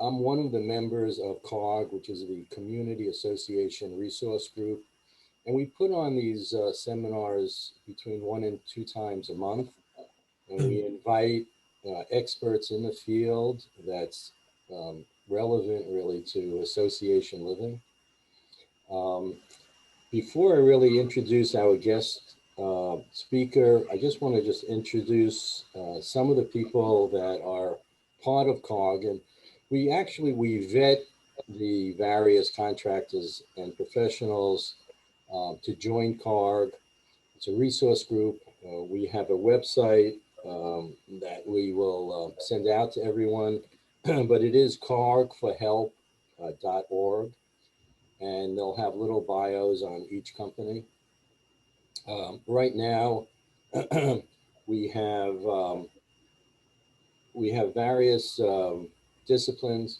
I'm one of the members of CARG, which is the Community Association Resource Group. And we put on these seminars between 1 and 2 times a month. And we invite experts in the field that's relevant really to association living. Um, Before I really introduce our guest speaker, I just want to just introduce some of the people that are part of COG. And we vet the various contractors and professionals to join COG. It's a resource group. We have a website that we will send out to everyone, but it is cargforhelp.org, and they'll have little bios on each company. Right now, we have um, we have various disciplines.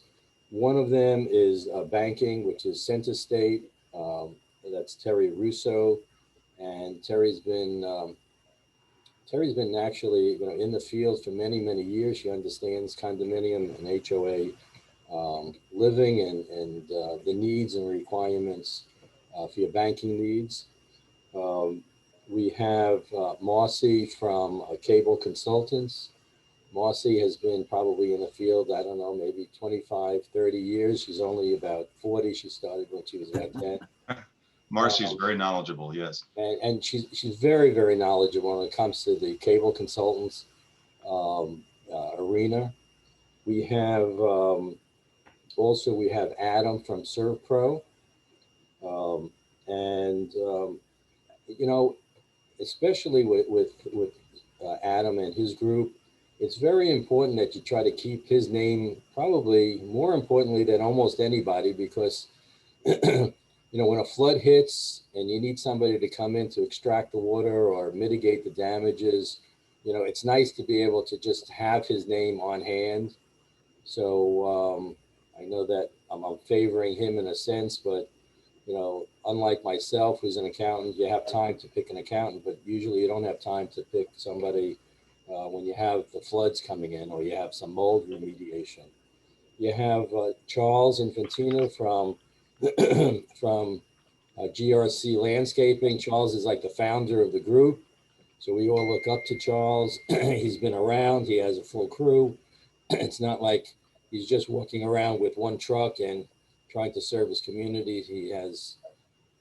One of them is banking, which is Center State. That's Terry Russo, and Terry's been actually in the field for many years. She understands condominium and HOA living and the needs and requirements for your banking needs. Um, we have Marcy from Cable Consultants. Marcy has been probably in the field, I don't know, maybe 25, 30 years. She's only about 40. She started when she was about 10. Marcy's very knowledgeable, yes. And she's very knowledgeable when it comes to the cable consultants arena. We have also we have Adam from ServPro, um, and you know, especially with Adam and his group, it's very important that you try to keep his name probably more importantly than almost anybody because when a flood hits and you need somebody to come in to extract the water or mitigate the damages, it's nice to be able to just have his name on hand. So I know that I'm favoring him in a sense, but unlike myself, who's an accountant, you have time to pick an accountant, but usually you don't have time to pick somebody when you have the floods coming in or you have some mold remediation. You have Charles Infantino from GRC Landscaping. Charles is like the founder of the group, so we all look up to Charles. He's been around. He has a full crew. It's not like he's just walking around with one truck and trying to serve his community. He has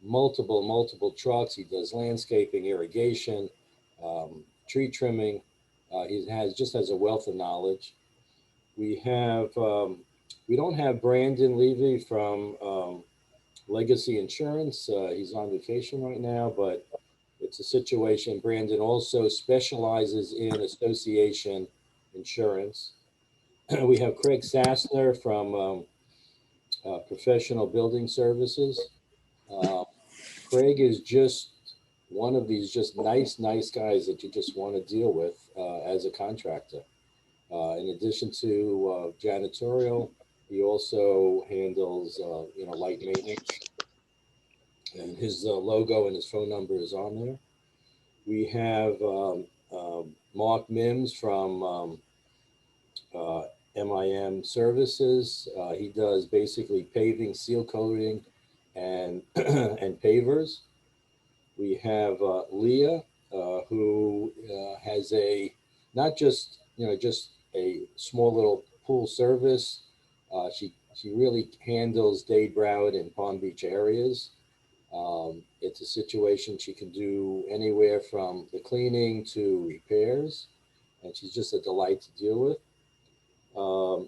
multiple trucks. He does landscaping, irrigation, tree trimming. He has a wealth of knowledge. We have we don't have Brandon Levy from Legacy Insurance. He's on vacation right now, but it's a situation. Brandon also specializes in association insurance. We have Craig Sassner from Professional Building Services. Uh, Craig is just one of these just nice guys that you just want to deal with as a contractor. In addition to janitorial, he also handles light maintenance, and his logo and his phone number is on there. We have Mark Mims from uh, MIM Services. He does basically paving, seal coating, and and pavers. We have Leah, who has a not just just a small little pool service. She really handles Dade, Broward, and Palm Beach areas. It's a situation she can do anywhere from the cleaning to repairs, and she's just a delight to deal with.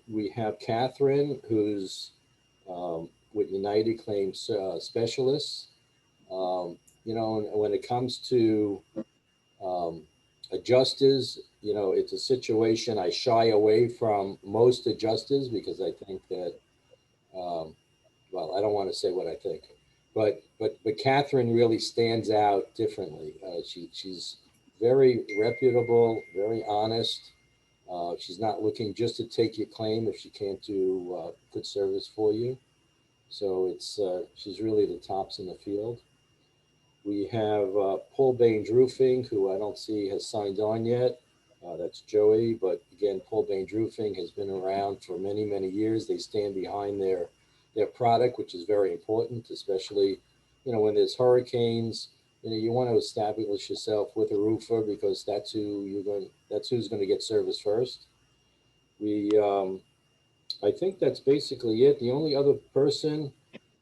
We have Catherine, who's with United Claims Specialists. When it comes to um, adjusters, it's a situation I shy away from most adjusters because I think that, um, well, I don't want to say what I think, but Catherine really stands out differently. She's very reputable, very honest. She's not looking just to take your claim if she can't do good service for you. So she's really the tops in the field. We have Paul Baines Roofing, who I don't see has signed on yet. That's Joey. But again, Paul Baines Roofing has been around for many, many years. They stand behind their product, which is very important, especially, when there's hurricanes. You want to establish yourself with a roofer because that's who's going to get service first. We I think that's basically it. The only other person,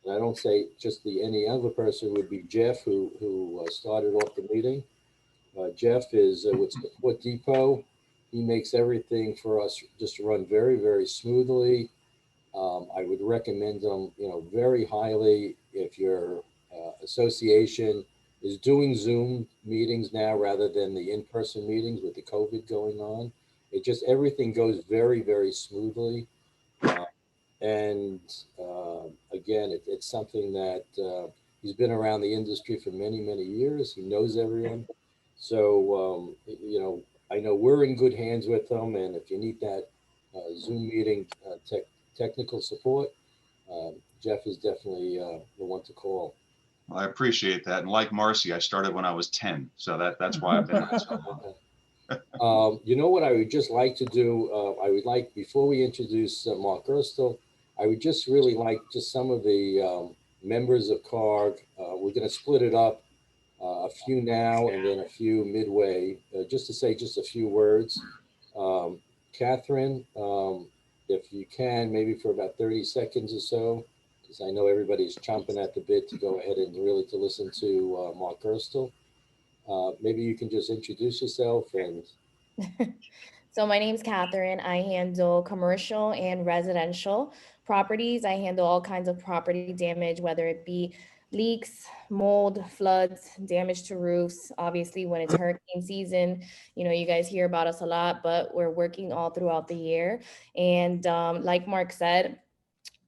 and I don't say just any other person, would be Jeff, who started off the meeting. Jeff is with Support Depot. He makes everything for us just run very, very smoothly. I would recommend them, very highly if your association is doing Zoom meetings now rather than the in-person meetings with the COVID going on. It just everything goes very, very smoothly. Uh, and again, it's something that he's been around the industry for many, many years. He knows everyone. So, I know we're in good hands with them. And if you need that Zoom meeting technical support, Jeff is definitely the one to call. Well, I appreciate that. And like Marcy, I started when I was 10. So that's why I've been there so long. You know what I would just like to do? I would like, before we introduce Mark Gerstel, I would just really like just some of the members of CARG. We're going to split it up, a few now and then a few midway, just to say just a few words. Catherine, if you can, maybe for about 30 seconds or so, because I know everybody's chomping at the bit to go ahead and really to listen to Mark Gerstel. Maybe you can just introduce yourself and So my name's Catherine. I handle commercial and residential properties. I handle all kinds of property damage, whether it be leaks, mold, floods, damage to roofs. Obviously, when it's hurricane season, you guys hear about us a lot, but we're working all throughout the year. And like Mark said,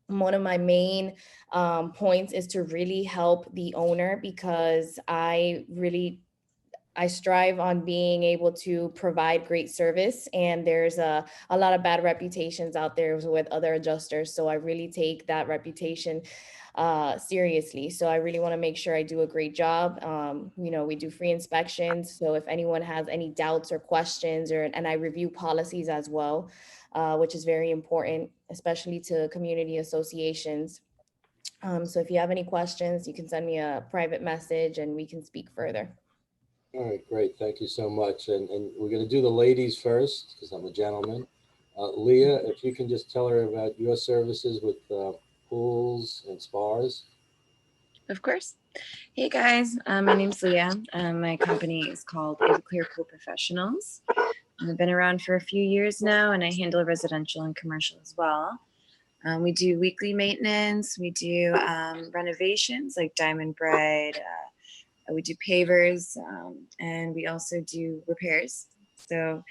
one of my main points is to really help the owner because I strive on being able to provide great service, and there's a lot of bad reputations out there with other adjusters. So I really take that reputation seriously. So I really want to make sure I do a great job. We do free inspections. So if anyone has any doubts or questions, and I review policies as well, which is very important, especially to community associations. So if you have any questions, you can send me a private message and we can speak further. all right, great. Thank you so much. And we're going to do the ladies first because I'm a gentleman. Leah, if you can just tell her about your services with pools and spas. Of course. Hey guys, my name's Leah. My company is called Everclear Pool Professionals. I've been around for a few years now, and I handle residential and commercial as well. We do weekly maintenance. We do renovations like Diamond Bright. We do pavers, and we also do repairs. So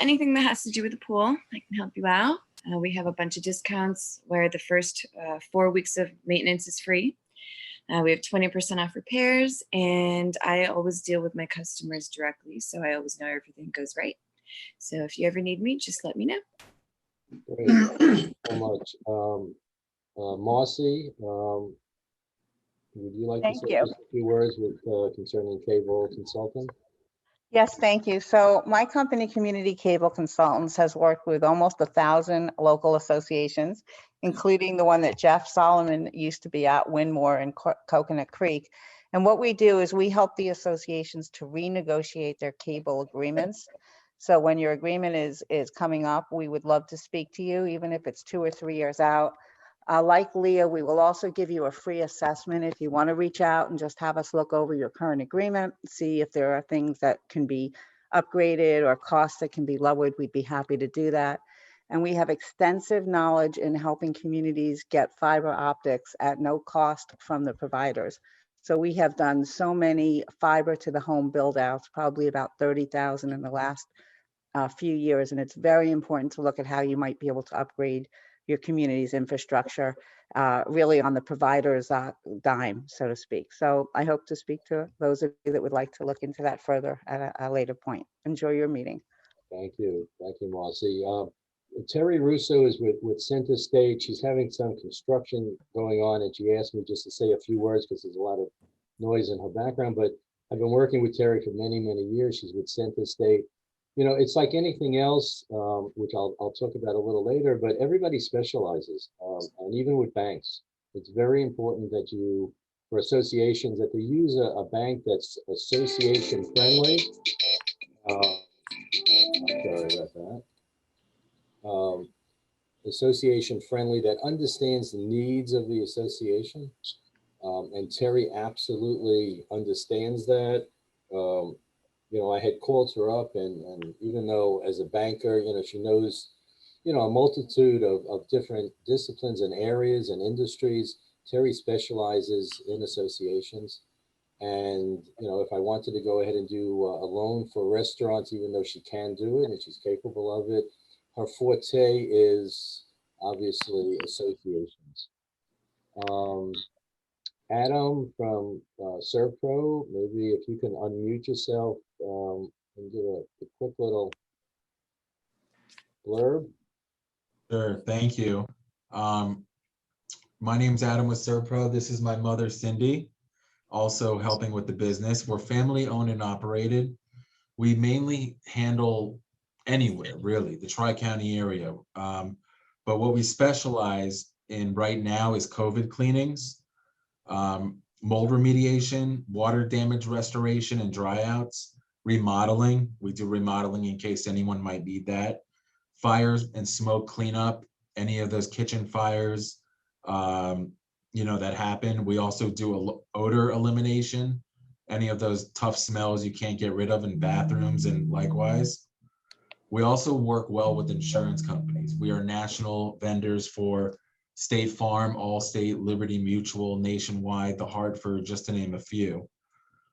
anything that has to do with the pool, I can help you out. We have a bunch of discounts where the first 4 weeks of maintenance is free. We have 20% off repairs, and I always deal with my customers directly, so I always know everything goes right. So if you ever need me, just let me know. Great. Thank you so much. Marcy, would you like to Thank say you. just a few words with concerning cable consulting? Yes, thank you. So my company, Community Cable Consultants, has worked with almost 1,000 local associations, including the one that Jeff Solomon used to be at, Winmore and Coconut Creek. And what we do is we help the associations to renegotiate their cable agreements. So when your agreement is coming up, we would love to speak to you, even if it's 2 or 3 years out. Like Leah, we will also give you a free assessment if you want to reach out and just have us look over your current agreement, see if there are things that can be upgraded or costs that can be lowered. We'd be happy to do that. And we have extensive knowledge in helping communities get fiber optics at no cost from the providers. So we have done so many fiber to the home build outs, probably about 30,000 in the last few years. And it's very important to look at how you might be able to upgrade your community's infrastructure, really on the provider's dime, so to speak. So I hope to speak to those of you that would like to look into that further at a later point. Enjoy your meeting. Thank you. Thank you, Marcy. Terry Russo is with Center State. She's having some construction going on, and she asked me just to say a few words because there's a lot of noise in her background. But I've been working with Terry for many, many years. She's with Center State. it's like anything else, which I'll talk about a little later, but everybody specializes. And even with banks, it's very important that for associations, that they use a bank that's association friendly. I'm sorry about that. Association friendly, that understands the needs of the association. And Terry absolutely understands that. I had called her up, and even though as a banker, she knows, a multitude of different disciplines and areas and industries, Terry specializes in associations. And, if I wanted to go ahead and do a loan for restaurants, even though she can do it and she's capable of it, her forte is obviously associations. Adam from ServPro, maybe if you can unmute yourself and do a quick little blurb. Sure, thank you. My name's Adam with ServPro. This is my mother, Cindy, also helping with the business. We're family owned and operated. We mainly handle anywhere, really, the Tri-County area. But what we specialize in right now is COVID cleanings, mold remediation, water damage restoration and dryouts, remodeling. We do remodeling in case anyone might need that. Fires and smoke cleanup, any of those kitchen fires, that happen. We also do odor elimination, any of those tough smells you can't get rid of in bathrooms, and likewise. We also work well with insurance companies. We are national vendors for State Farm, Allstate, Liberty Mutual, Nationwide, the Hartford, just to name a few.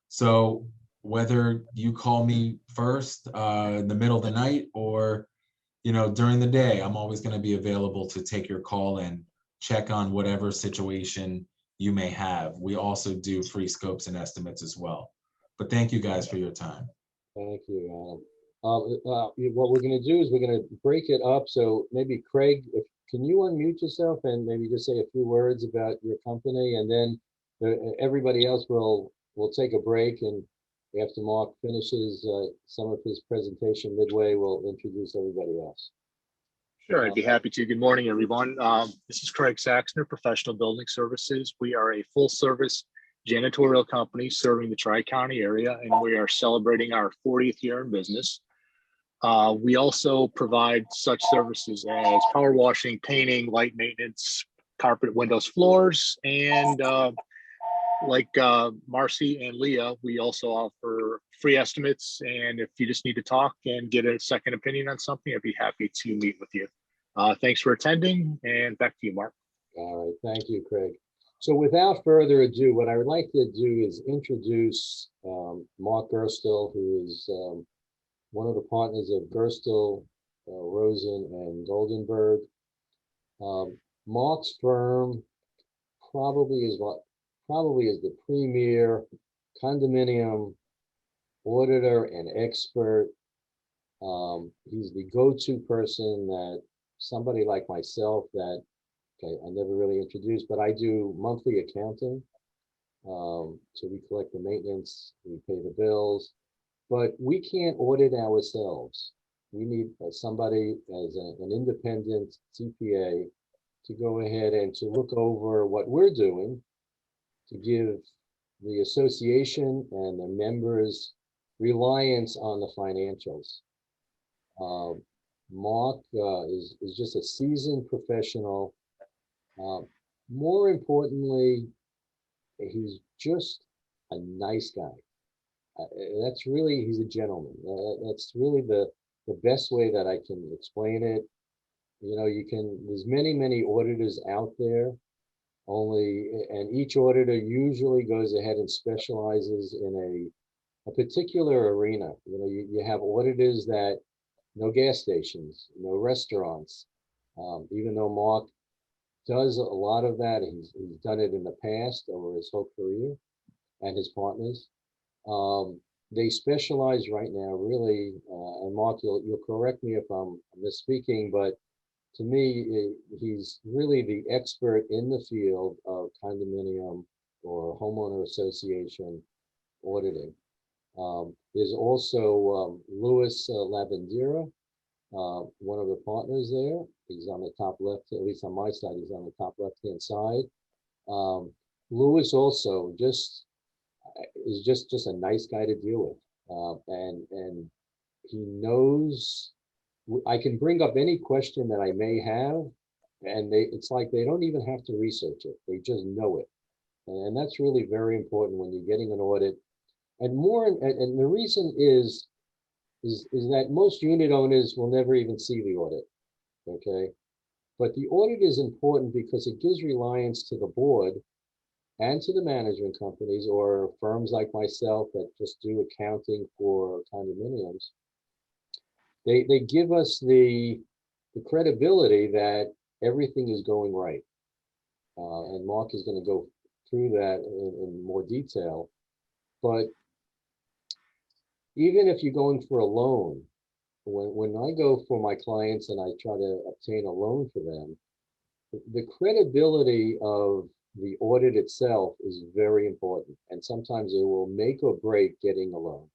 So whether you call me first in the middle of the night or during the day, I'm always going to be available to take your call and check on whatever situation you may have. We also do free scopes and estimates as well. But thank you guys for your time. Thank you, Adam. What we're going to do is we're going to break it up. So maybe Craig, can you unmute yourself and maybe just say a few words about your company, and then everybody else will take a break, and after Mark finishes some of his presentation midway, we'll introduce everybody else. Sure, I'd be happy to. Good morning, everyone. This is Craig Saxner, Professional Building Services. We are a full-service janitorial company serving the Tri-County area, and we are celebrating our 40th year in business. We also provide such services as power washing, painting, light maintenance, carpet, windows, floors, and like Marcy and Leah, we also offer free estimates. And if you just need to talk and get a second opinion on something, I'd be happy to meet with you. Thanks for attending, and back to you, Mark. All right, thank you, Craig. So without further ado, what I would like to do is introduce Mark Gerstel, who is one of the partners of Gerstel, Rosen, and Goldenberg. Mark's firm probably is the premier condominium auditor and expert. He's the go-to person that somebody like myself that, I never really introduced, but I do monthly accounting. So we collect the maintenance, we pay the bills, but we can't audit ourselves. We need somebody as an independent CPA to go ahead and to look over what we're doing, to give the association and the members reliance on the financials. Mark is just a seasoned professional. More importantly, he's just a nice guy. He's a gentleman. That's really the best way that I can explain it. There's many auditors out there, and each auditor usually goes ahead and specializes in a particular arena. You have auditors that no gas stations, no restaurants, even though Mark does a lot of that. He's done it in the past over his whole career, and his partners. They specialize right now, really, and Mark, you'll correct me if I'm misspeaking, but to me, he's really the expert in the field of condominium or homeowner association auditing. There's also Louis Lavandera, one of the partners there. He's on the top left, at least on my side, he's on the top left-hand side. Louis also is just a nice guy to deal with. And he knows, I can bring up any question that I may have, and it's like they don't even have to research it. They just know it. And that's really very important when you're getting an audit. And the reason is that most unit owners will never even see the audit, okay? But the audit is important because it gives reliance to the board and to the management companies or firms like myself that just do accounting for condominiums. They give us the credibility that everything is going right. And Mark is going to go through that in more detail. But even if you're going for a loan, when I go for my clients and I try to obtain a loan for them, the credibility of the audit itself is very important. And sometimes it will make or break getting a loan.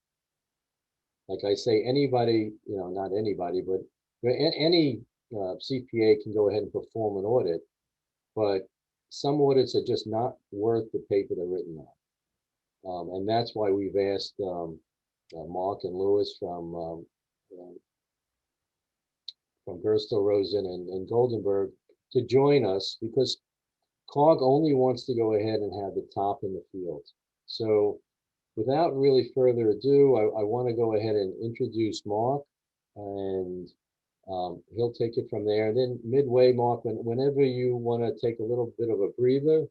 Like I say, anybody, not anybody, but any CPA can go ahead and perform an audit, but some audits are just not worth the paper they're written on. And that's why we've asked Mark and Louis from Gerstow, Rosen, and Goldenberg to join us, because CARG only wants to go ahead and have the top in the field. So without really further ado, I want to go ahead and introduce Mark, and he'll take it from there. And then midway, Mark, whenever you want to take a little bit of a breather,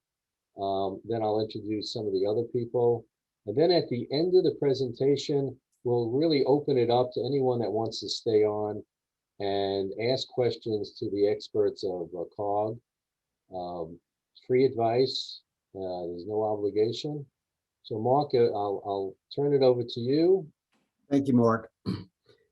then I'll introduce some of the other people. And then at the end of the presentation, we'll really open it up to anyone that wants to stay on and ask questions to the experts of CARG. Free advice, there's no obligation. So Mark, I'll turn it over to you. Thank you, Mark.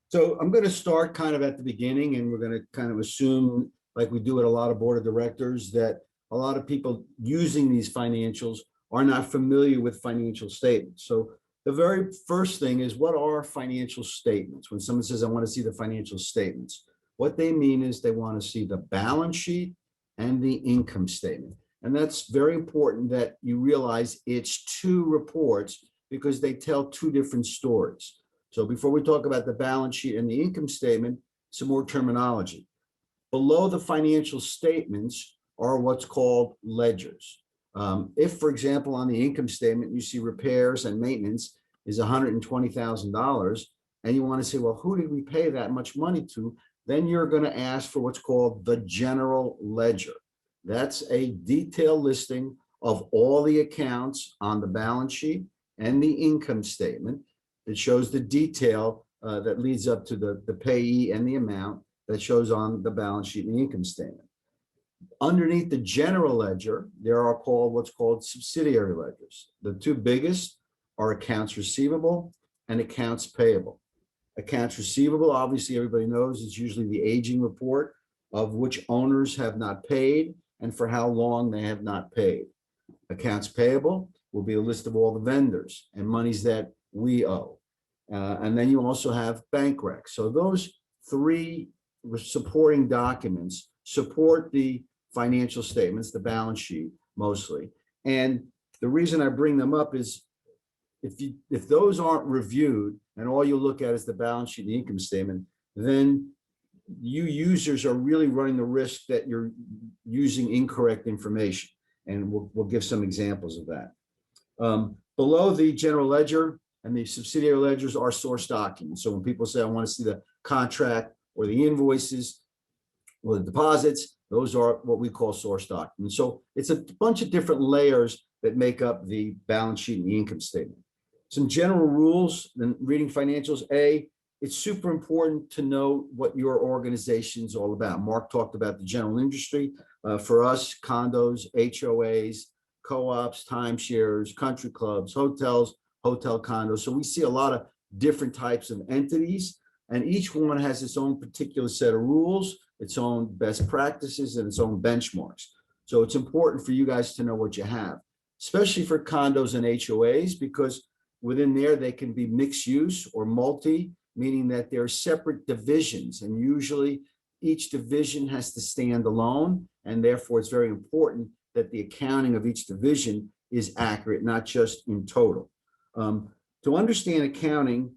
So I'm going to start kind of at the beginning, and we're going to kind of assume, like we do at a lot of board of directors, that a lot of people using these financials are not familiar with financial statements. So the very first thing is, what are financial statements? When someone says, I want to see the financial statements, what they mean is they want to see the balance sheet and the income statement. And that's very important that you realize it's two reports, because they tell two different stories. So before we talk about the balance sheet and the income statement, some more terminology. Below the financial statements are what's called ledgers. If, for example, on the income statement, you see repairs and maintenance is $120,000, and you want to say, well, who did we pay that much money to? Then you're going to ask for what's called the general ledger. That's a detailed listing of all the accounts on the balance sheet and the income statement. It shows the detail that leads up to the payee and the amount that shows on the balance sheet and the income statement. Underneath the general ledger, there are what's called subsidiary ledgers. The two biggest are accounts receivable and accounts payable. Accounts receivable, obviously everybody knows, is usually the aging report of which owners have not paid and for how long they have not paid. Accounts payable will be a list of all the vendors and monies that we owe. And then you also have bank recs. So those three supporting documents support the financial statements, the balance sheet mostly. And the reason I bring them up is if those aren't reviewed and all you look at is the balance sheet and the income statement, then you users are really running the risk that you're using incorrect information. And we'll give some examples of that. Below the general ledger and the subsidiary ledgers are source documents. So when people say, I want to see the contract or the invoices or the deposits, those are what we call source documents. So it's a bunch of different layers that make up the balance sheet and the income statement. Some general rules in reading financials. It's super important to know what your organization's all about. Mark talked about the general industry. For us, condos, HOAs, co-ops, timeshares, country clubs, hotels, hotel condos. So we see a lot of different types of entities, and each one has its own particular set of rules, its own best practices, and its own benchmarks. So it's important for you guys to know what you have, especially for condos and HOAs, because Within there, they can be mixed use or multi, meaning that they're separate divisions, and usually each division has to stand alone, and therefore it's very important that the accounting of each division is accurate, not just in total. To understand accounting,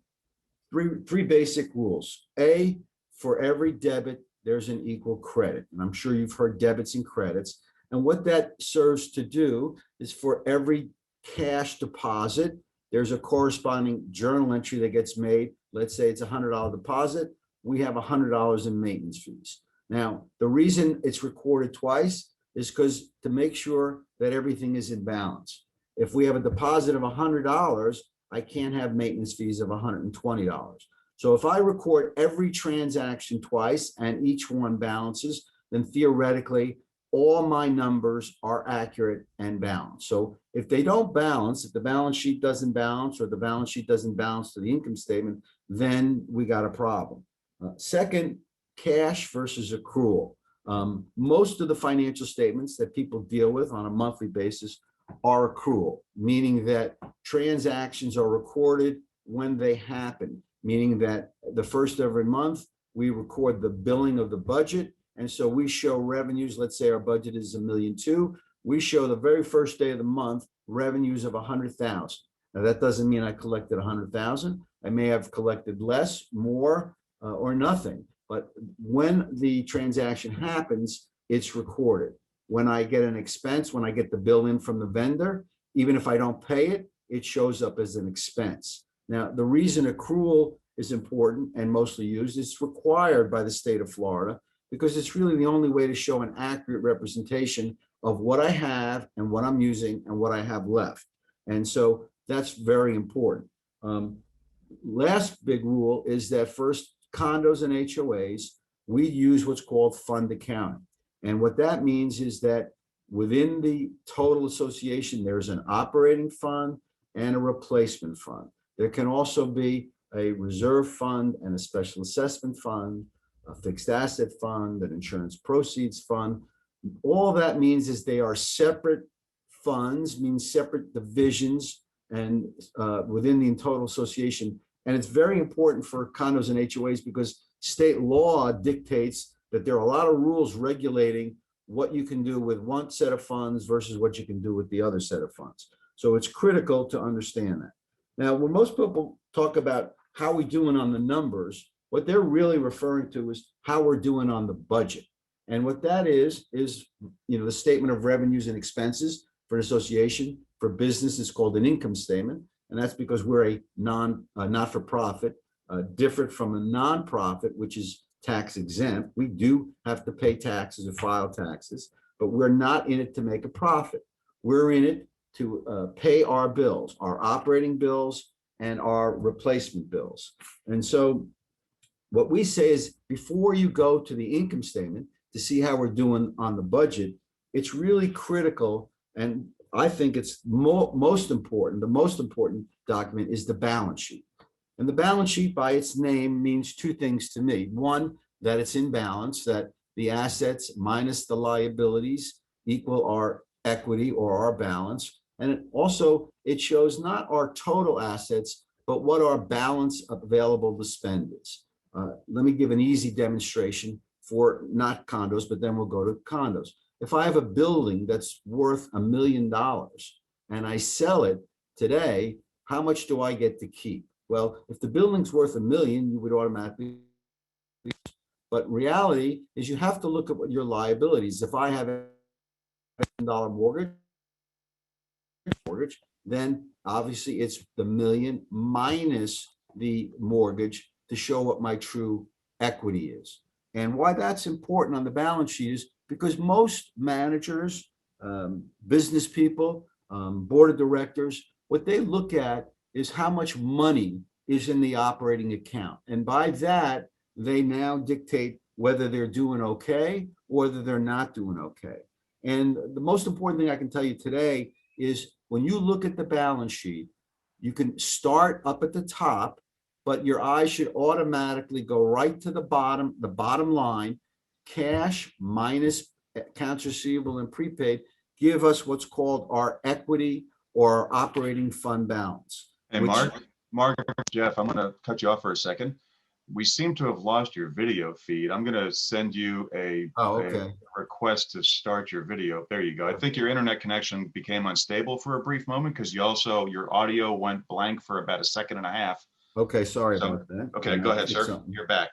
three basic rules. A, for every debit, there's an equal credit. And I'm sure you've heard debits and credits. And what that serves to do is for every cash deposit, there's a corresponding journal entry that gets made. Let's say it's a $100 deposit. We have $100 in maintenance fees. Now, the reason it's recorded twice is because to make sure that everything is in balance. If we have a deposit of $100, I can't have maintenance fees of $120. So if I record every transaction twice and each one balances, then theoretically, all my numbers are accurate and balanced. So if they don't balance, if the balance sheet doesn't balance or the balance sheet doesn't balance to the income statement, then we got a problem. Second, cash versus accrual. Most of the financial statements that people deal with on a monthly basis are accrual, meaning that transactions are recorded when they happen, meaning that the first of every month, we record the billing of the budget. And so we show revenues, let's say our budget is $1.2 million. We show the very first day of the month, revenues of 100,000. Now that doesn't mean I collected 100,000. I may have collected less, more, or nothing. But when the transaction happens, it's recorded. When I get an expense, when I get the bill in from the vendor, even if I don't pay it, it shows up as an expense. Now, the reason accrual is important and mostly used, it's required by the state of Florida because it's really the only way to show an accurate representation of what I have and what I'm using and what I have left. And so that's very important. Last big rule is that first condos and HOAs, we use what's called fund accounting. And what that means is that within the total association, there's an operating fund and a replacement fund. There can also be a reserve fund and a special assessment fund, a fixed asset fund, an insurance proceeds fund. All that means is they are separate funds, means separate divisions and within the total association. And it's very important for condos and HOAs because state law dictates that there are a lot of rules regulating what you can do with one set of funds versus what you can do with the other set of funds. So it's critical to understand that. Now, when most people talk about how we're doing on the numbers, what they're really referring to is how we're doing on the budget. And what that is the statement of revenues and expenses for an association. For business, it's called an income statement. And that's because we're a not-for-profit, different from a nonprofit, which is tax exempt. We do have to pay taxes or file taxes, but we're not in it to make a profit. We're in it to pay our bills, our operating bills and our replacement bills. And so what we say is before you go to the income statement to see how we're doing on the budget, it's really critical. And I think it's most important. The most important document is the balance sheet. And the balance sheet by its name means two things to me. One, that it's in balance, that the assets minus the liabilities equal our equity or our balance. And it shows not our total assets, but what our balance available to spend is. Let me give an easy demonstration for not condos, but then we'll go to condos. If I have a building that's worth $1 million and I sell it today, how much do I get to keep? Well, if the building's worth $1 million, you would automatically. But reality is you have to look at what your liabilities. If I have a $1 mortgage, then obviously it's the $1 million minus the mortgage to show what my true equity is. And why that's important on the balance sheet is because most managers, business people, board of directors, what they look at is how much money is in the operating account. And by that, they now dictate whether they're doing okay or whether they're not doing okay. And the most important thing I can tell you today is when you look at the balance sheet, you can start up at the top, but your eyes should automatically go right to the bottom line. Cash minus accounts receivable and prepaid give us what's called our equity or our operating fund balance. Hey, Which- Mark, Jeff, I'm going to cut you off for a second. We seem to have lost your video feed. I'm going to send you a request to start your video. There you go. I think your internet connection became unstable for a brief moment because your audio went blank for about a second and a half. Okay, sorry about that. Okay, go ahead, sir. You're back.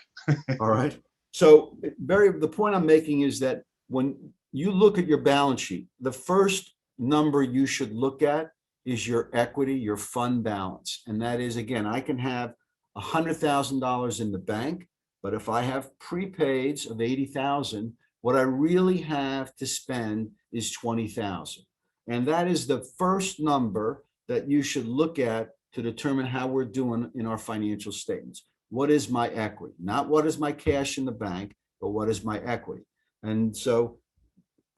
All right. So the point I'm making is that when you look at your balance sheet, the first number you should look at is your equity, your fund balance. And that is, again, I can have $100,000 in the bank, but if I have prepaids of 80,000, what I really have to spend is 20,000. And that is the first number that you should look at to determine how we're doing in our financial statements. What is my equity? Not what is my cash in the bank, but what is my equity? And so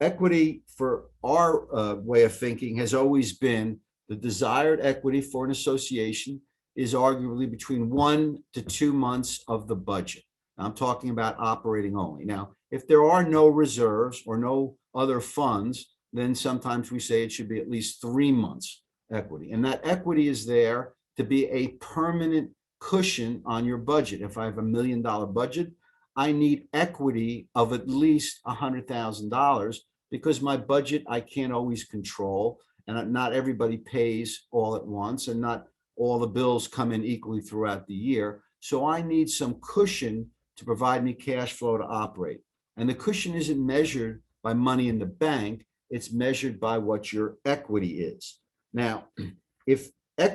equity for our way of thinking has always been the desired equity for an association is arguably between 1 to 2 months of the budget. I'm talking about operating only. Now, if there are no reserves or no other funds, then sometimes we say it should be at least 3 months equity. And that equity is there to be a permanent cushion on your budget. If I have $1 million budget, I need equity of at least $100,000 because my budget I can't always control, and not everybody pays all at once, and not all the bills come in equally throughout the year. So I need some cushion to provide me cash flow to operate. And the cushion isn't measured by money in the bank, it's measured by what your equity is. Now, if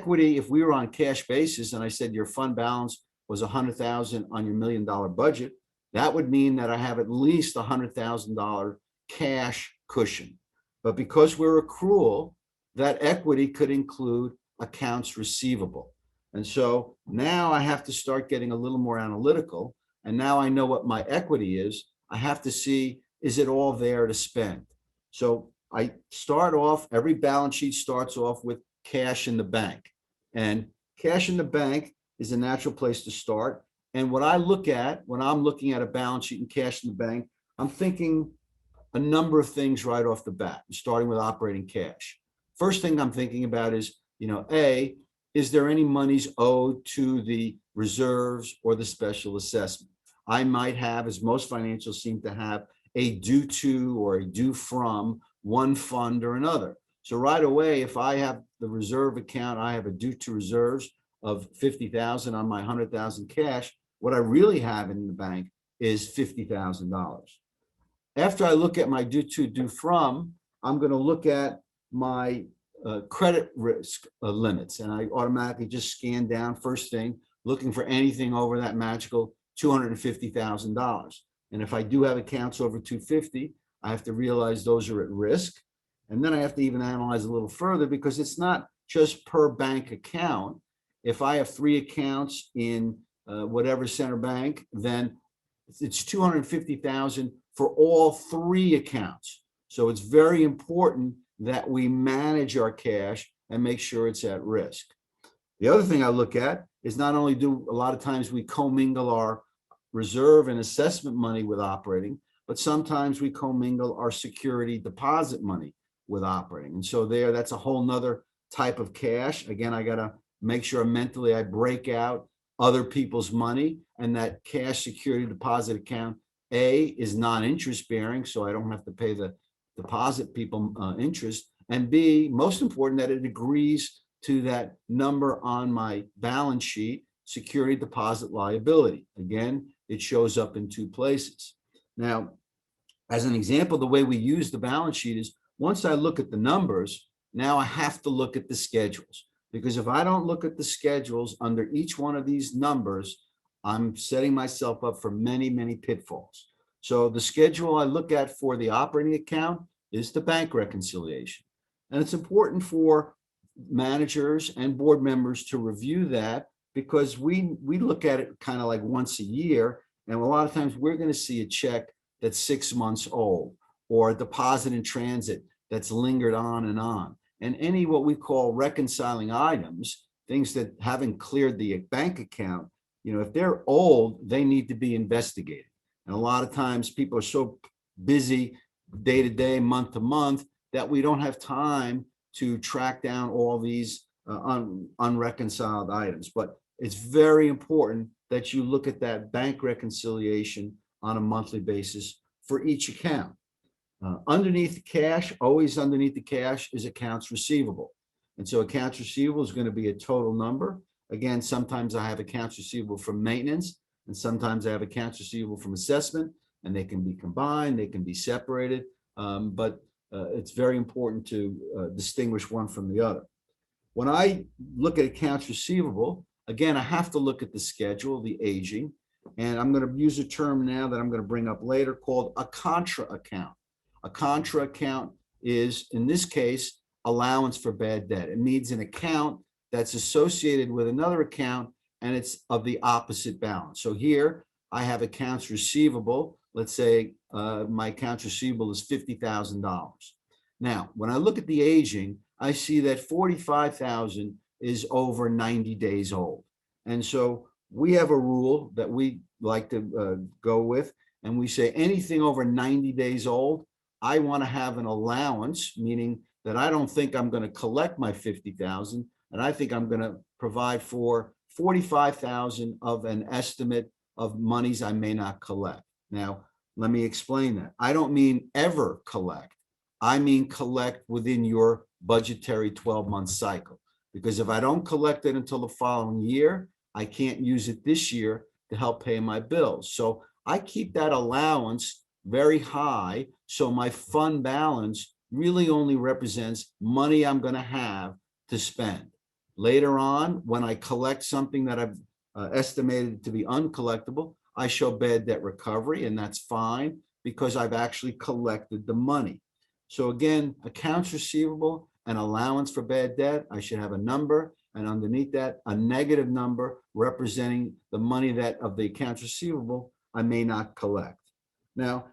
we were on cash basis and I said your fund balance was 100,000 on your $1 million budget, that would mean that I have at least $100,000 cash cushion. But because we're accrual, that equity could include accounts receivable. And so now I have to start getting a little more analytical. And now I know what my equity is. I have to see, is it all there to spend? So I start off, every balance sheet starts off with cash in the bank. And cash in the bank is a natural place to start. And what I look at when I'm looking at a balance sheet and cash in the bank, I'm thinking a number of things right off the bat, starting with operating cash. First thing I'm thinking about is, A, is there any monies owed to the reserves or the special assessment? I might have, as most financials seem to have, a due to or a due from one fund or another. So right away, if I have the reserve account, I have a due to reserves of 50,000 on my 100,000 cash. What I really have in the bank is $50,000. After I look at my due to, due from, I'm going to look at my credit risk limits, and I automatically just scan down first thing, looking for anything over that magical $250,000. And if I do have accounts over 250, I have to realize those are at risk. And then I have to even analyze a little further because it's not just per bank account. If I have 3 accounts in whatever center bank, then it's 250,000 for all 3 accounts. So it's very important that we manage our cash and make sure it's at risk. The other thing I look at is not only do a lot of times we commingle our reserve and assessment money with operating, but sometimes we commingle our security deposit money with operating. And so that's a whole nother type of cash. Again, I got to make sure mentally I break out other people's money, and that cash security deposit account, A, is non-interest bearing, so I don't have to pay the deposit people interest, and B, most important, that it agrees to that number on my balance sheet, security deposit liability. Again, it shows up in 2 places. Now, as an example, the way we use the balance sheet is once I look at the numbers, now I have to look at the schedules. Because if I don't look at the schedules under each one of these numbers, I'm setting myself up for many, many pitfalls. So the schedule I look at for the operating account is the bank reconciliation. And it's important for managers and board members to review that because we look at it kind of like once a year. And a lot of times we're going to see a check that's 6 months old or a deposit in transit that's lingered on and on. And any what we call reconciling items, things that haven't cleared the bank account, if they're old, they need to be investigated. And a lot of times people are so busy day to day, month to month, that we don't have time to track down all these unreconciled items. But it's very important that you look at that bank reconciliation on a monthly basis for each account. Underneath the cash, always underneath the cash, is accounts receivable. And so accounts receivable is going to be a total number. Again, sometimes I have accounts receivable from maintenance, and sometimes I have accounts receivable from assessment, and they can be combined, they can be separated. But it's very important to distinguish one from the other. When I look at accounts receivable, again, I have to look at the schedule, the aging, and I'm going to use a term now that I'm going to bring up later called a contra account. A contra account is, in this case, allowance for bad debt. It means an account that's associated with another account and it's of the opposite balance. So here I have accounts receivable. Let's say my accounts receivable is $50,000. Now, when I look at the aging, I see that 45,000 is over 90 days old. And so we have a rule that we like to go with, and we say anything over 90 days old, I want to have an allowance, meaning that I don't think I'm going to collect my 50,000, and I think I'm going to provide for 45,000 of an estimate of monies I may not collect. Now, let me explain that. I don't mean ever collect. I mean collect within your budgetary 12-month cycle. Because if I don't collect it until the following year, I can't use it this year to help pay my bills. So I keep that allowance very high, so my fund balance really only represents money I'm going to have to spend. Later on, when I collect something that I've estimated to be uncollectible, I show bad debt recovery, and that's fine because I've actually collected the money. So again, accounts receivable and allowance for bad debt, I should have a number, and underneath that, a negative number representing the money that of the accounts receivable I may not collect. Now,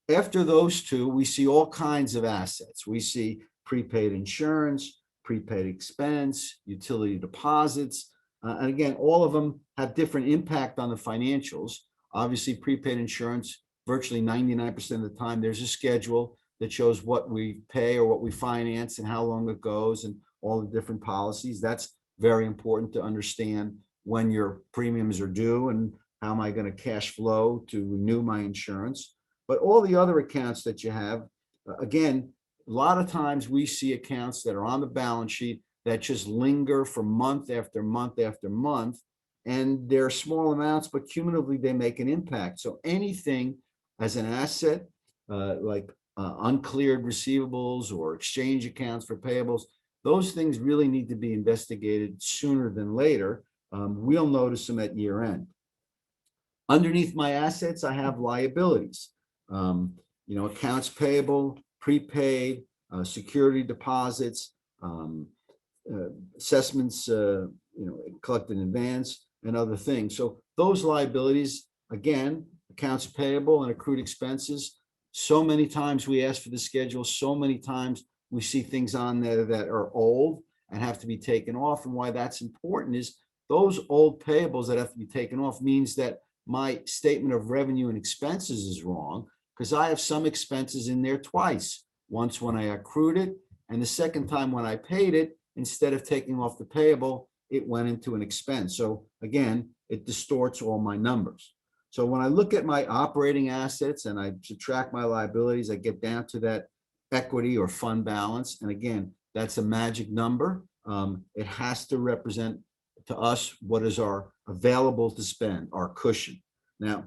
after those two, we see all kinds of assets. We see prepaid insurance, prepaid expense, utility deposits. And again, all of them have different impact on the financials. Obviously, prepaid insurance, virtually 99% of the time, there's a schedule that shows what we pay or what we finance and how long it goes and all the different policies. That's very important to understand when your premiums are due and how am I going to cash flow to renew my insurance. But all the other accounts that you have, again, a lot of times we see accounts that are on the balance sheet that just linger for month after month after month, and they're small amounts, but cumulatively they make an impact. So anything as an asset, like uncleared receivables or exchange accounts for payables, those things really need to be investigated sooner than later. We'll notice them at year end. Underneath my assets, I have liabilities. Accounts payable, prepaid, security deposits, assessments, collected in advance, and other things. So those liabilities, again, accounts payable and accrued expenses. So many times we ask for the schedule. So many times we see things on there that are old and have to be taken off. And why that's important is those old payables that have to be taken off means that my statement of revenue and expenses is wrong, because I have some expenses in there twice. Once when I accrued it, and the second time when I paid it, instead of taking off the payable, it went into an expense. So again, it distorts all my numbers. So when I look at my operating assets and I subtract my liabilities, I get down to that equity or fund balance. And again, that's a magic number. It has to represent to us what is our available to spend, our cushion. Now,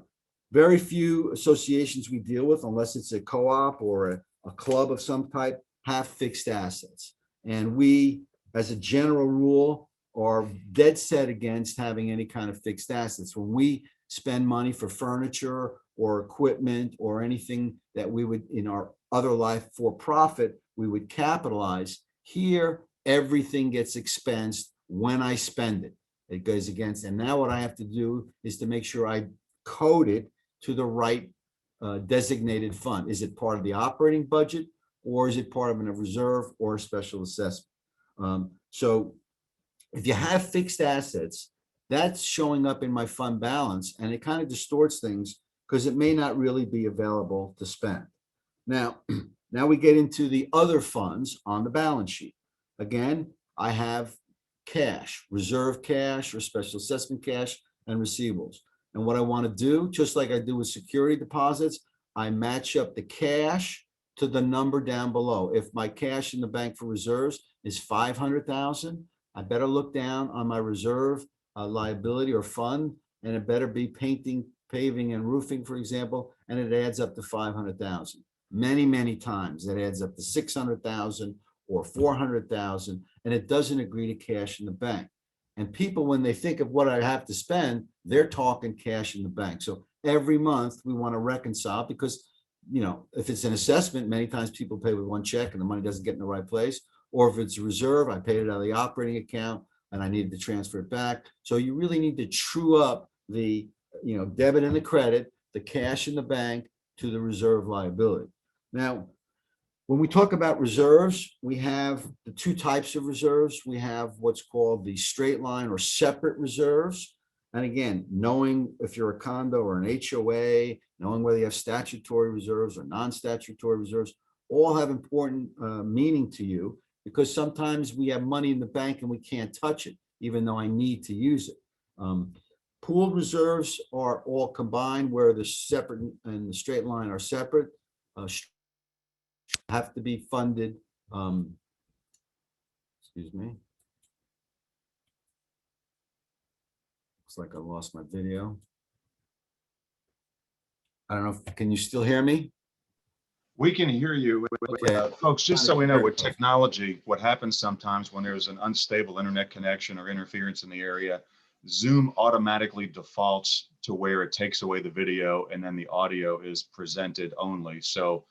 very few associations we deal with, unless it's a co-op or a club of some type, have fixed assets. And we, as a general rule, are dead set against having any kind of fixed assets. When we spend money for furniture or equipment or anything that we would, in our other life for profit, we would capitalize, here, everything gets expensed when I spend it. It goes against, and now what I have to do is to make sure I code it to the right designated fund. Is it part of the operating budget, or is it part of a reserve or a special assessment? So if you have fixed assets, that's showing up in my fund balance, and it kind of distorts things because it may not really be available to spend. Now we get into the other funds on the balance sheet. Again, I have cash, reserve cash or special assessment cash and receivables. And what I want to do, just like I do with security deposits, I match up the cash to the number down below. If my cash in the bank for reserves is 500,000, I better look down on my reserve liability or fund, and it better be painting, paving, and roofing, for example, and it adds up to 500,000. Many times it adds up to 600,000 or 400,000, and it doesn't agree to cash in the bank. And people, when they think of what I have to spend, they're talking cash in the bank. So every month we want to reconcile, because, you know, if it's an assessment, many times people pay with one check and the money doesn't get in the right place. Or if it's a reserve, I paid it out of the operating account and I needed to transfer it back. So you really need to true up the, you know, debit and the credit, the cash in the bank to the reserve liability. Now, when we talk about reserves, we have the two types of reserves. We have what's called the straight line or separate reserves. And again, knowing if you're a condo or an HOA, knowing whether you have statutory reserves or non-statutory reserves, all have important meaning to you, because sometimes we have money in the bank and we can't touch it, even though I need to use it. Pooled reserves are all combined, where the separate and the straight line are separate. Have to be funded. Excuse me. Looks like I lost my video. I don't know if, can you still hear me? We can hear you. Okay. Folks, just so we know, with technology, what happens sometimes when there's an unstable internet connection or interference in the area, Zoom automatically defaults to where it takes away the video and then the audio is presented only. So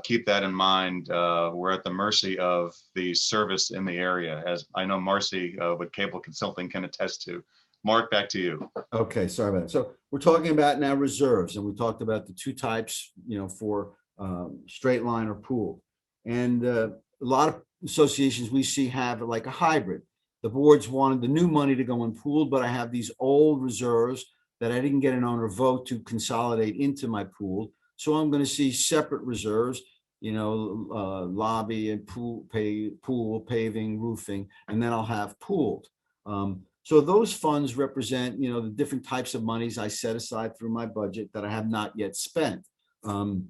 keep that in mind. We're at the mercy of the service in the area, as I know Marcy with Cable Consulting can attest to. Mark, back to you. Okay, sorry about that. So we're talking about now reserves, and we talked about the two types, you know, for straight line or pool. And a lot of associations we see have like a hybrid. The boards wanted the new money to go in pooled, but I have these old reserves that I didn't get an owner vote to consolidate into my pool. So I'm going to see separate reserves, you know, lobby and pool, paving, roofing, and then I'll have pooled. So those funds represent, you know, the different types of monies I set aside through my budget that I have not yet spent. And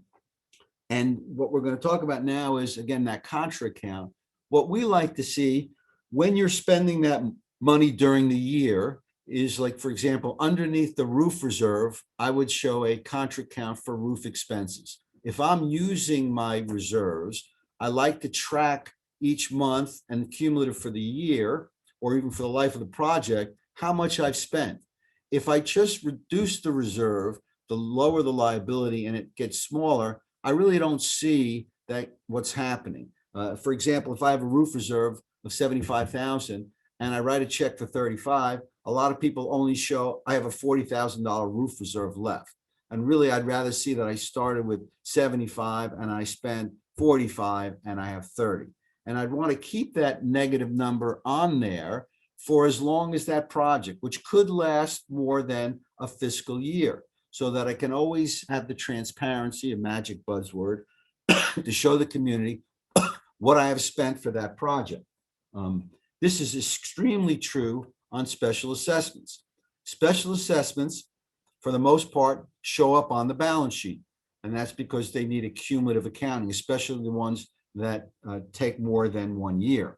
what we're going to talk about now is, again, that contra account. What we like to see when you're spending that money during the year is, like, for example, underneath the roof reserve, I would show a contra account for roof expenses. If I'm using my reserves, I like to track each month and cumulative for the year, or even for the life of the project, how much I've spent. If I just reduce the reserve, the lower the liability and it gets smaller, I really don't see that what's happening. For example, if I have a roof reserve of 75,000 and I write a check for 35, a lot of people only show I have a $40,000 roof reserve left. And really, I'd rather see that I started with 75 and I spent 45 and I have 30. And I'd want to keep that negative number on there for as long as that project, which could last more than a fiscal year, so that I can always have the transparency, a magic buzzword, to show the community what I have spent for that project. This is extremely true on special assessments. Special assessments, for the most part, show up on the balance sheet. And that's because they need a cumulative accounting, especially the ones that take more than 1 year.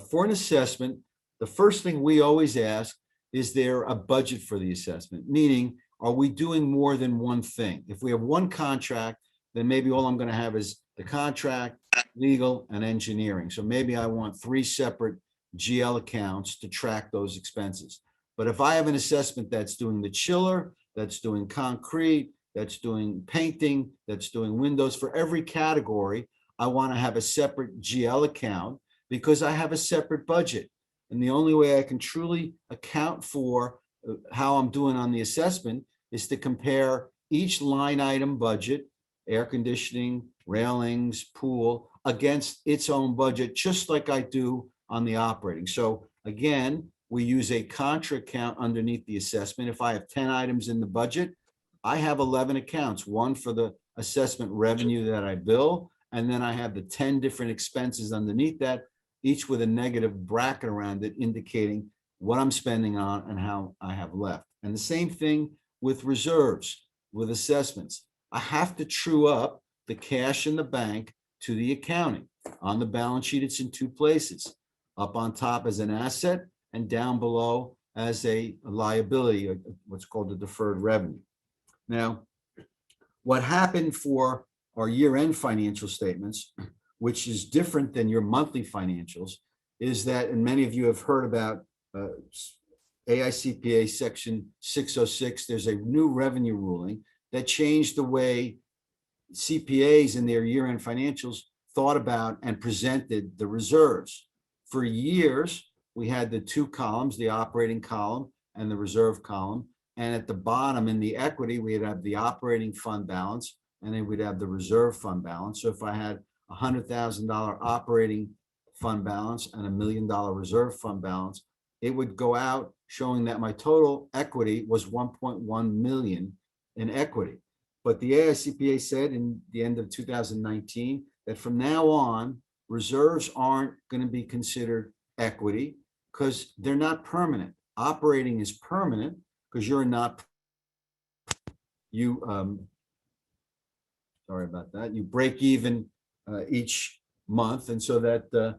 For an assessment, the first thing we always ask, is there a budget for the assessment? Meaning, are we doing more than one thing? If we have one contract, then maybe all I'm going to have is the contract, legal, and engineering. So maybe I want 3 separate GL accounts to track those expenses. But if I have an assessment that's doing the chiller, that's doing concrete, that's doing painting, that's doing windows, for every category, I want to have a separate GL account, because I have a separate budget. And the only way I can truly account for how I'm doing on the assessment is to compare each line item budget, air conditioning, railings, pool, against its own budget, just like I do on the operating. So again, we use a contra account underneath the assessment. If I have 10 items in the budget, I have 11 accounts, one for the assessment revenue that I bill, and then I have the 10 different expenses underneath that. each with a negative bracket around it indicating what I'm spending on and how I have left. And the same thing with reserves, with assessments. I have to true up the cash in the bank to the accounting. On the balance sheet, it's in two places, up on top as an asset and down below as a liability, what's called the deferred revenue. Now, what happened for our year-end financial statements, which is different than your monthly financials, is that, and many of you have heard about AICPA section 606, there's a new revenue ruling that changed the way CPAs in their year-end financials thought about and presented the reserves. For years, we had the two columns, the operating column and the reserve column. And at the bottom in the equity, we'd have the operating fund balance, and then we'd have the reserve fund balance. So if I had $100,000 operating fund balance and $1 million reserve fund balance, it would go out showing that my total equity was 1.1 million in equity. But the AICPA said in the end of 2019 that from now on, reserves aren't going to be considered equity because they're not permanent. Operating is permanent because you're not, sorry about that, you break even each month. And so that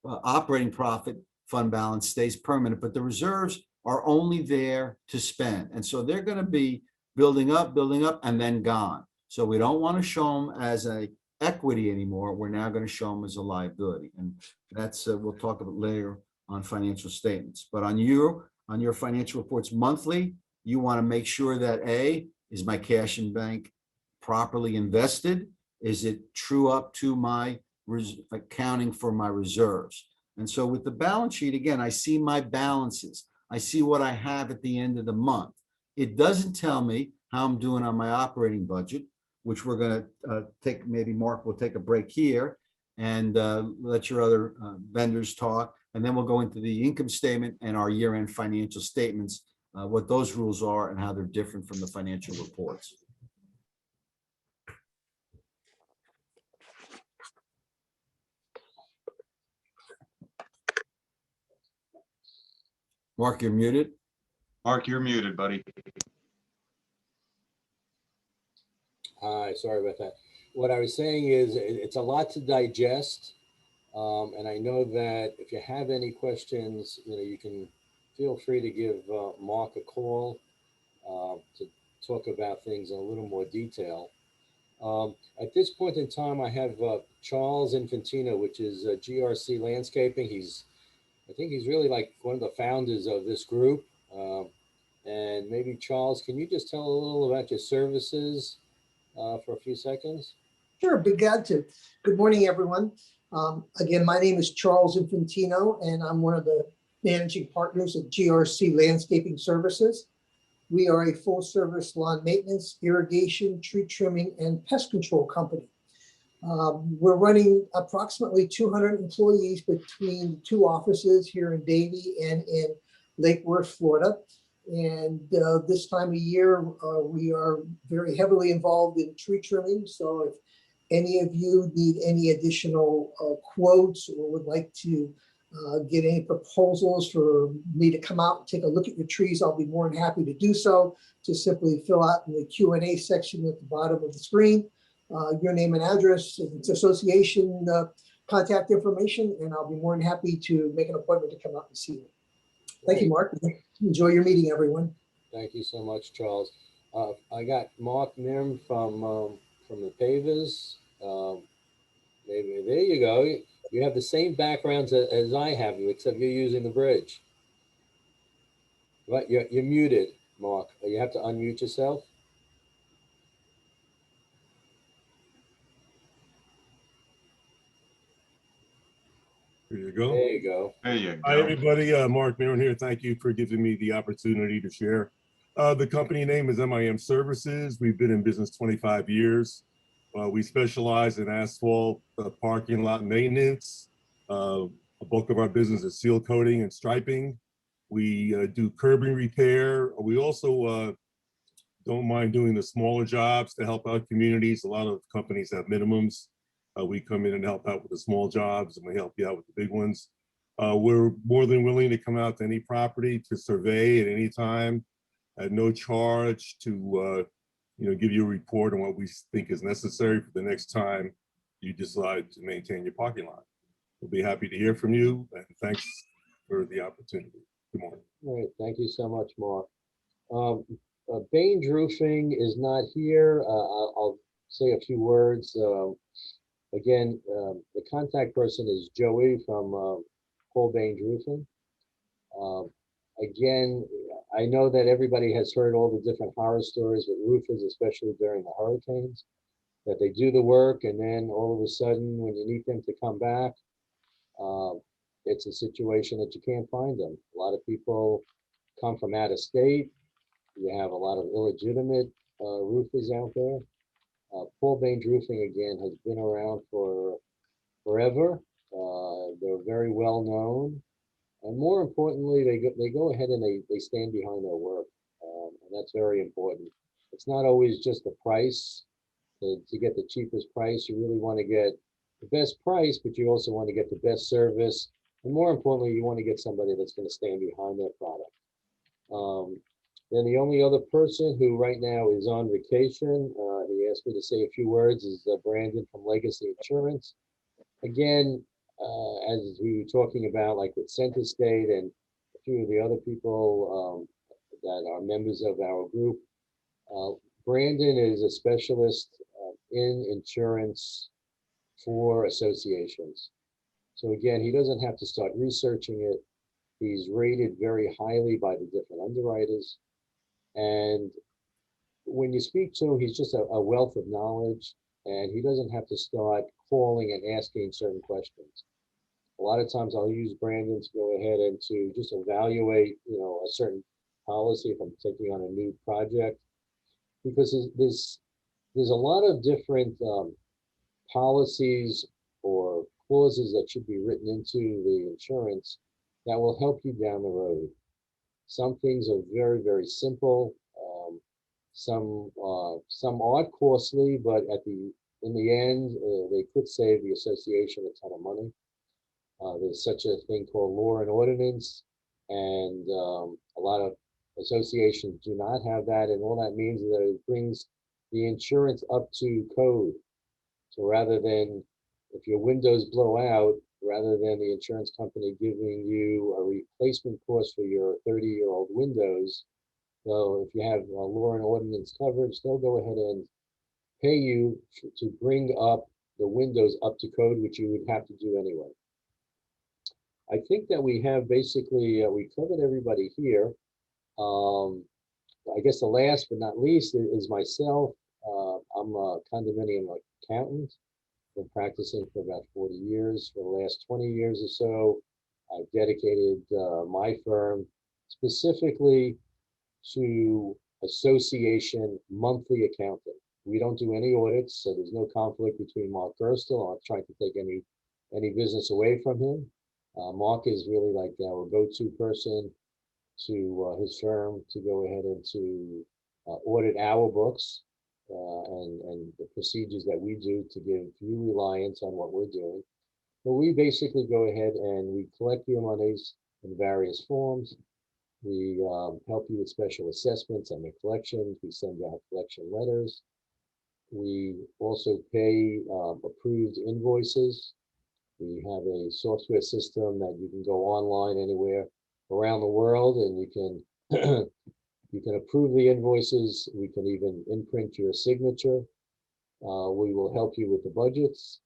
operating profit fund balance stays permanent, but the reserves are only there to spend. And so they're going to be building up, and then gone. So we don't want to show them as a equity anymore. We're now going to show them as a liability. And that's, we'll talk about later on financial statements. But on your financial reports monthly, you want to make sure that A, is my cash in bank properly invested? Is it true up to my accounting for my reserves? And so with the balance sheet, again, I see my balances. I see what I have at the end of the month. It doesn't tell me how I'm doing on my operating budget, which we're going to take, maybe Mark will take a break here and let your other vendors talk. And then we'll go into the income statement and our year-end financial statements, what those rules are and how they're different from the financial reports. Mark, you're muted. Mark, you're muted, buddy. Hi, sorry about that. What I was saying is it's a lot to digest. And I know that if you have any questions, you can feel free to give Mark a call to talk about things in a little more detail. At this point in time, I have Charles Infantino, which is GRC Landscaping. I think he's really like one of the founders of this group. And maybe Charles, can you just tell a little about your services for a few seconds? Sure, be glad to. Good morning, everyone. Again, my name is Charles Infantino, and I'm one of the managing partners at GRC Landscaping Services. We are a full-service lawn maintenance, irrigation, tree trimming, and pest control company. We're running approximately 200 employees between two offices here in Davie and in Lake Worth, Florida. And this time of year, we are very heavily involved in tree trimming. So if any of you need any additional quotes or would like to get any proposals for me to come out and take a look at your trees, I'll be more than happy to do so. Just simply fill out in the Q&A section at the bottom of the screen, your name and address, its association, contact information, and I'll be more than happy to make an appointment to come out and see you. Thank you, Mark. Enjoy your meeting, everyone. Thank you so much, Charles. I got Mark Nim from the Pavers. Maybe there you go. You have the same backgrounds as I have, except you're using the bridge. Right, you're muted, Mark. You have to unmute yourself. There you go. There you go. There you go. Hi, everybody. Mark Maron here. Thank you for giving me the opportunity to share. The company name is MIM Services. We've been in business 25 years. We specialize in asphalt parking lot maintenance. A bulk of our business is seal coating and striping. We do curbing repair. We also don't mind doing the smaller jobs to help out communities. A lot of companies have minimums. We come in and help out with the small jobs, and we help you out with the big ones. We're more than willing to come out to any property to survey at any time at no charge to give you a report on what we think is necessary for the next time you decide to maintain your parking lot. We'll be happy to hear from you, and thanks for the opportunity. Good morning. All right, thank you so much, Mark. Baines Roofing is not here. I'll say a few words. Again, the contact person is Joey from Paul Baines Roofing. Again, I know that everybody has heard all the different horror stories with roofers, especially during the hurricanes, that they do the work and then all of a sudden when you need them to come back, it's a situation that you can't find them. A lot of people come from out of state. You have a lot of illegitimate roofers out there. Paul Baines Roofing, again, has been around for forever. They're very well known. And more importantly, they go ahead and they stand behind their work. And that's very important. It's not always just the price. To get the cheapest price, you really want to get the best price, but you also want to get the best service. And more importantly, you want to get somebody that's going to stand behind their product. Then the only other person who right now is on vacation, he asked me to say a few words, is Brandon from Legacy Insurance. Again, as we were talking about, like with Center State and a few of the other people that are members of our group, Brandon is a specialist in insurance for associations. So again, he doesn't have to start researching it. He's rated very highly by the different underwriters. And when you speak to him, he's just a wealth of knowledge, and he doesn't have to start calling and asking certain questions. A lot of times I'll use Brandon to go ahead and to just evaluate, a certain policy if I'm taking on a new project, because there's a lot of different policies or clauses that should be written into the insurance that will help you down the road. Some things are very, very simple. Some are costly, but in the end, they could save the association a ton of money. There's such a thing called law and ordinance, and a lot of associations do not have that, and all that means is that it brings the insurance up to code. So rather than, if your windows blow out, rather than the insurance company giving you a replacement cost for your 30-year-old windows, so if you have law and ordinance coverage, they'll go ahead and pay you to bring up the windows up to code, which you would have to do anyway. I think that we have basically, we covered everybody here. I guess the last but not least is myself. I'm a condominium accountant. Been practicing for about 40 years. For the last 20 years or so, I've dedicated my firm specifically to association monthly accounting. We don't do any audits, so there's no conflict between Mark Gerstel. I'm not trying to take any business away from him. Mark is really like our go-to person to his firm to go ahead and to audit our books and the procedures that we do to give you reliance on what we're doing. But we basically go ahead and we collect your monies in various forms. We help you with special assessments and the collections. We send out collection letters. We also pay approved invoices. We have a software system that you can go online anywhere around the world, and you can you can approve the invoices. We can even imprint your signature. We will help you with the budgets,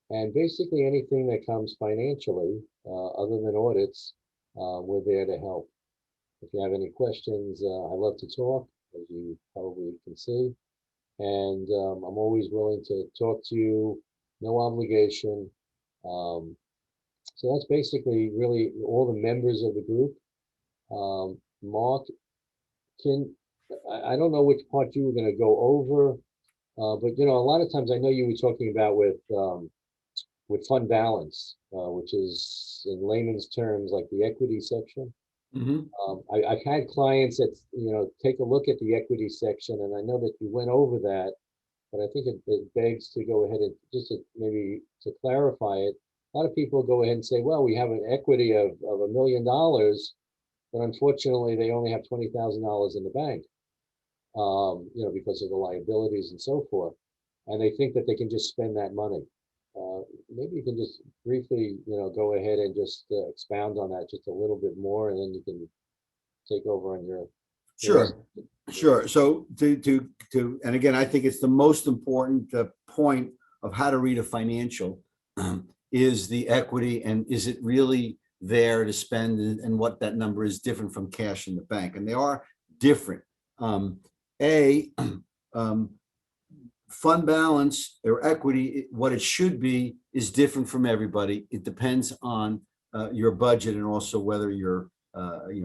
and basically anything that comes financially, other than audits, we're there to help. If you have any questions, I love to talk, as you probably can see. And I'm always willing to talk to you, no obligation. So that's basically really all the members of the group. Mark, I don't know which part you were going to go over, but a lot of times I know you were talking about with fund balance, which is in layman's terms like the equity section. I've had clients that take a look at the equity section, and I know that you went over that, but I think it begs to go ahead and just to maybe to clarify it. A lot of people go ahead and say, well, we have an equity of $1 million, but unfortunately they only have $20,000 in the bank, because of the liabilities and so forth. And they think that they can just spend that money. Maybe you can just briefly, go ahead and just expound on that just a little bit more, and then you can take over on your. Sure, sure. So and again, I think it's the most important point of how to read a financial is the equity, and is it really there to spend, and what that number is different from cash in the bank, and they are different. Fund balance or equity, what it should be is different from everybody. It depends on your budget, and also whether you're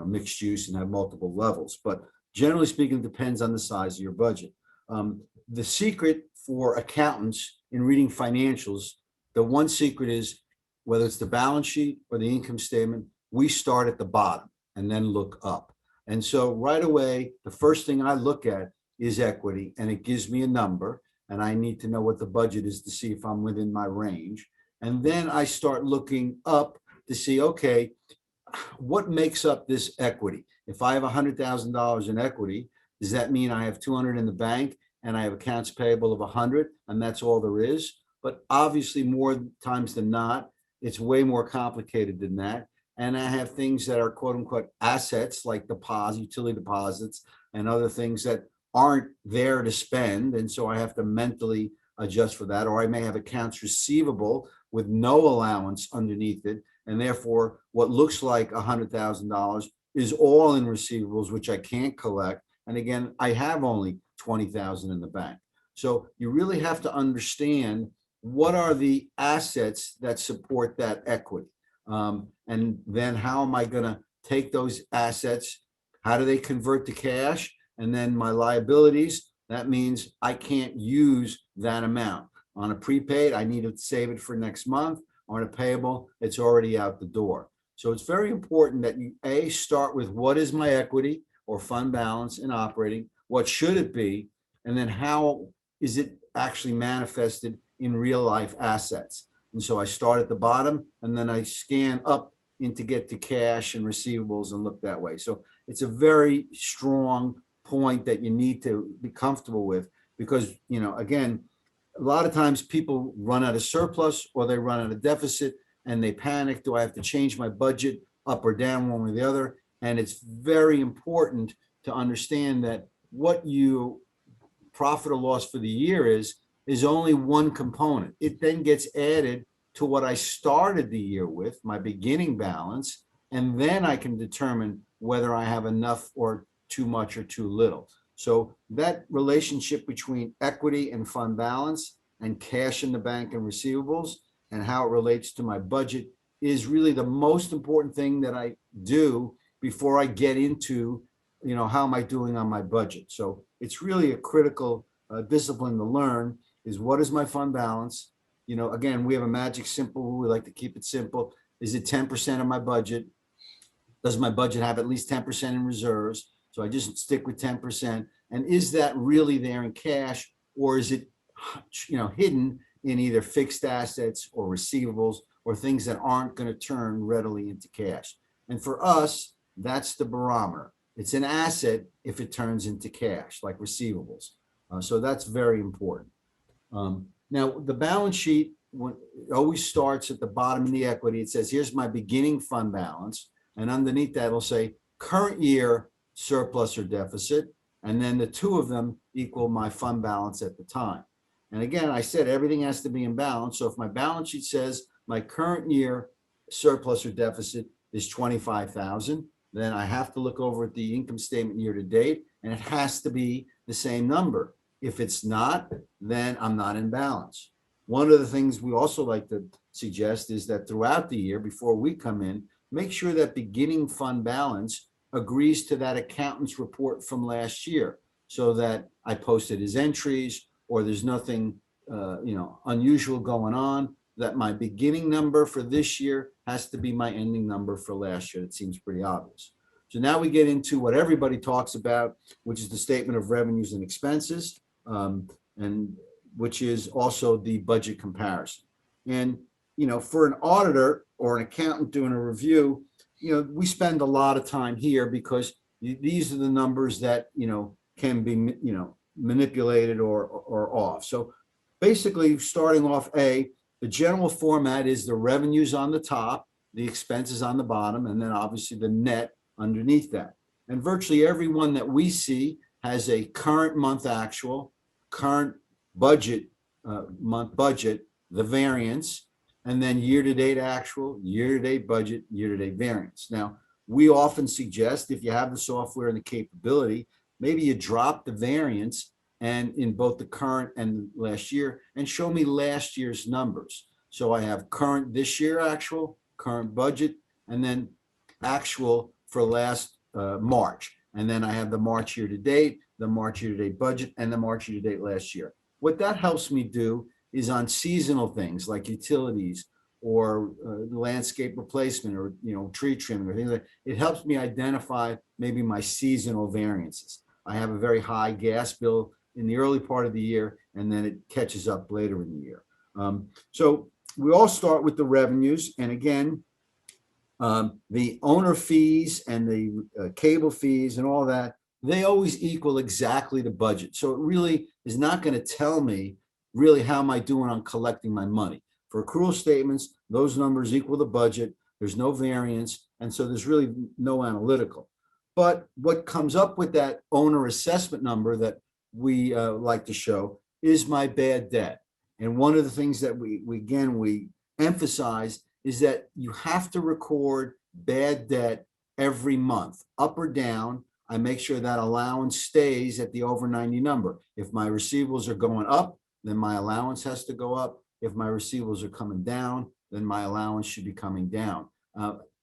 mixed use and have multiple levels. But generally speaking, it depends on the size of your budget. The secret for accountants in reading financials, the one secret is, whether it's the balance sheet or the income statement, we start at the bottom and then look up. And so right away, the first thing I look at is equity, and it gives me a number, and I need to know what the budget is to see if I'm within my range. And then I start looking up to see, okay, what makes up this equity? If I have $100,000 in equity, does that mean I have 200 in the bank and I have accounts payable of 100, and that's all there is? But obviously, more times than not, it's way more complicated than that. And I have things that are quote unquote assets, like utility deposits and other things that aren't there to spend. And so I have to mentally adjust for that. Or I may have accounts receivable with no allowance underneath it. And therefore, what looks like $100,000 is all in receivables, which I can't collect. And again, I have only 20,000 in the bank. So you really have to understand what are the assets that support that equity. And then how am I going to take those assets? How do they convert to cash? And then my liabilities, that means I can't use that amount. On a prepaid, I need to save it for next month. On a payable, it's already out the door. So it's very important that you start with what is my equity or fund balance in operating, what should it be, and then how is it actually manifested in real life assets. And so I start at the bottom, and then I scan up to get to cash and receivables and look that way. So it's a very strong point that you need to be comfortable with, because, again, a lot of times people run out of surplus or they run out of deficit and they panic. Do I have to change my budget up or down, one or the other? And it's very important to understand that what you profit or loss for the year is only one component. It then gets added to what I started the year with, my beginning balance, and then I can determine whether I have enough or too much or too little. So that relationship between equity and fund balance and cash in the bank and receivables and how it relates to my budget is really the most important thing that I do before I get into, how am I doing on my budget? So it's really a critical discipline to learn, is what is my fund balance? Again, we have a magic simple rule. We like to keep it simple. Is it 10% of my budget? Does my budget have at least 10% in reserves? So I just stick with 10%. And is that really there in cash, or is it, hidden in either fixed assets or receivables or things that aren't going to turn readily into cash? And for us, that's the barometer. It's an asset if it turns into cash, like receivables. So that's very important. Now, the balance sheet always starts at the bottom in the equity. It says, here's my beginning fund balance. And underneath that, it'll say current year surplus or deficit. And then the two of them equal my fund balance at the time. And again, I said everything has to be in balance. So if my balance sheet says my current year surplus or deficit is 25,000, then I have to look over at the income statement year to date, and it has to be the same number. If it's not, then I'm not in balance. One of the things we also like to suggest is that throughout the year, before we come in, make sure that beginning fund balance agrees to that accountant's report from last year, so that I posted his entries or there's nothing unusual going on, that my beginning number for this year has to be my ending number for last year. It seems pretty obvious. So now we get into what everybody talks about, which is the statement of revenues and expenses. And which is also the budget comparison. And, you know, for an auditor or an accountant doing a review, you know, we spend a lot of time here because these are the numbers that, you know, can be, you know, manipulated or off. So basically, starting off the general format is the revenues on the top, the expenses on the bottom, and then obviously the net underneath that. And virtually everyone that we see has a current month actual, current budget, month budget, the variance, and then year-to-date actual, year-to-date budget, year-to-date variance. Now, we often suggest if you have the software and the capability, maybe you drop the variance and in both the current and last year and show me last year's numbers. So I have current this year actual, current budget, and then actual for last March. And then I have the March year-to-date, the March year-to-date budget, and the March year-to-date last year. What that helps me do is on seasonal things like utilities or landscape replacement or, you know, tree trimming or things like that. It helps me identify maybe my seasonal variances. I have a very high gas bill in the early part of the year, and then it catches up later in the year. So we all start with the revenues. And again, the owner fees and the cable fees and all that, they always equal exactly the budget. So it really is not going to tell me really how am I doing on collecting my money. For accrual statements, those numbers equal the budget. There's no variance. And so there's really no analytical. But what comes up with that owner assessment number that we like to show is my bad debt. And one of the things that we emphasize is that you have to record bad debt every month, up or down. I make sure that allowance stays at the over 90 number. If my receivables are going up, then my allowance has to go up. If my receivables are coming down, then my allowance should be coming down.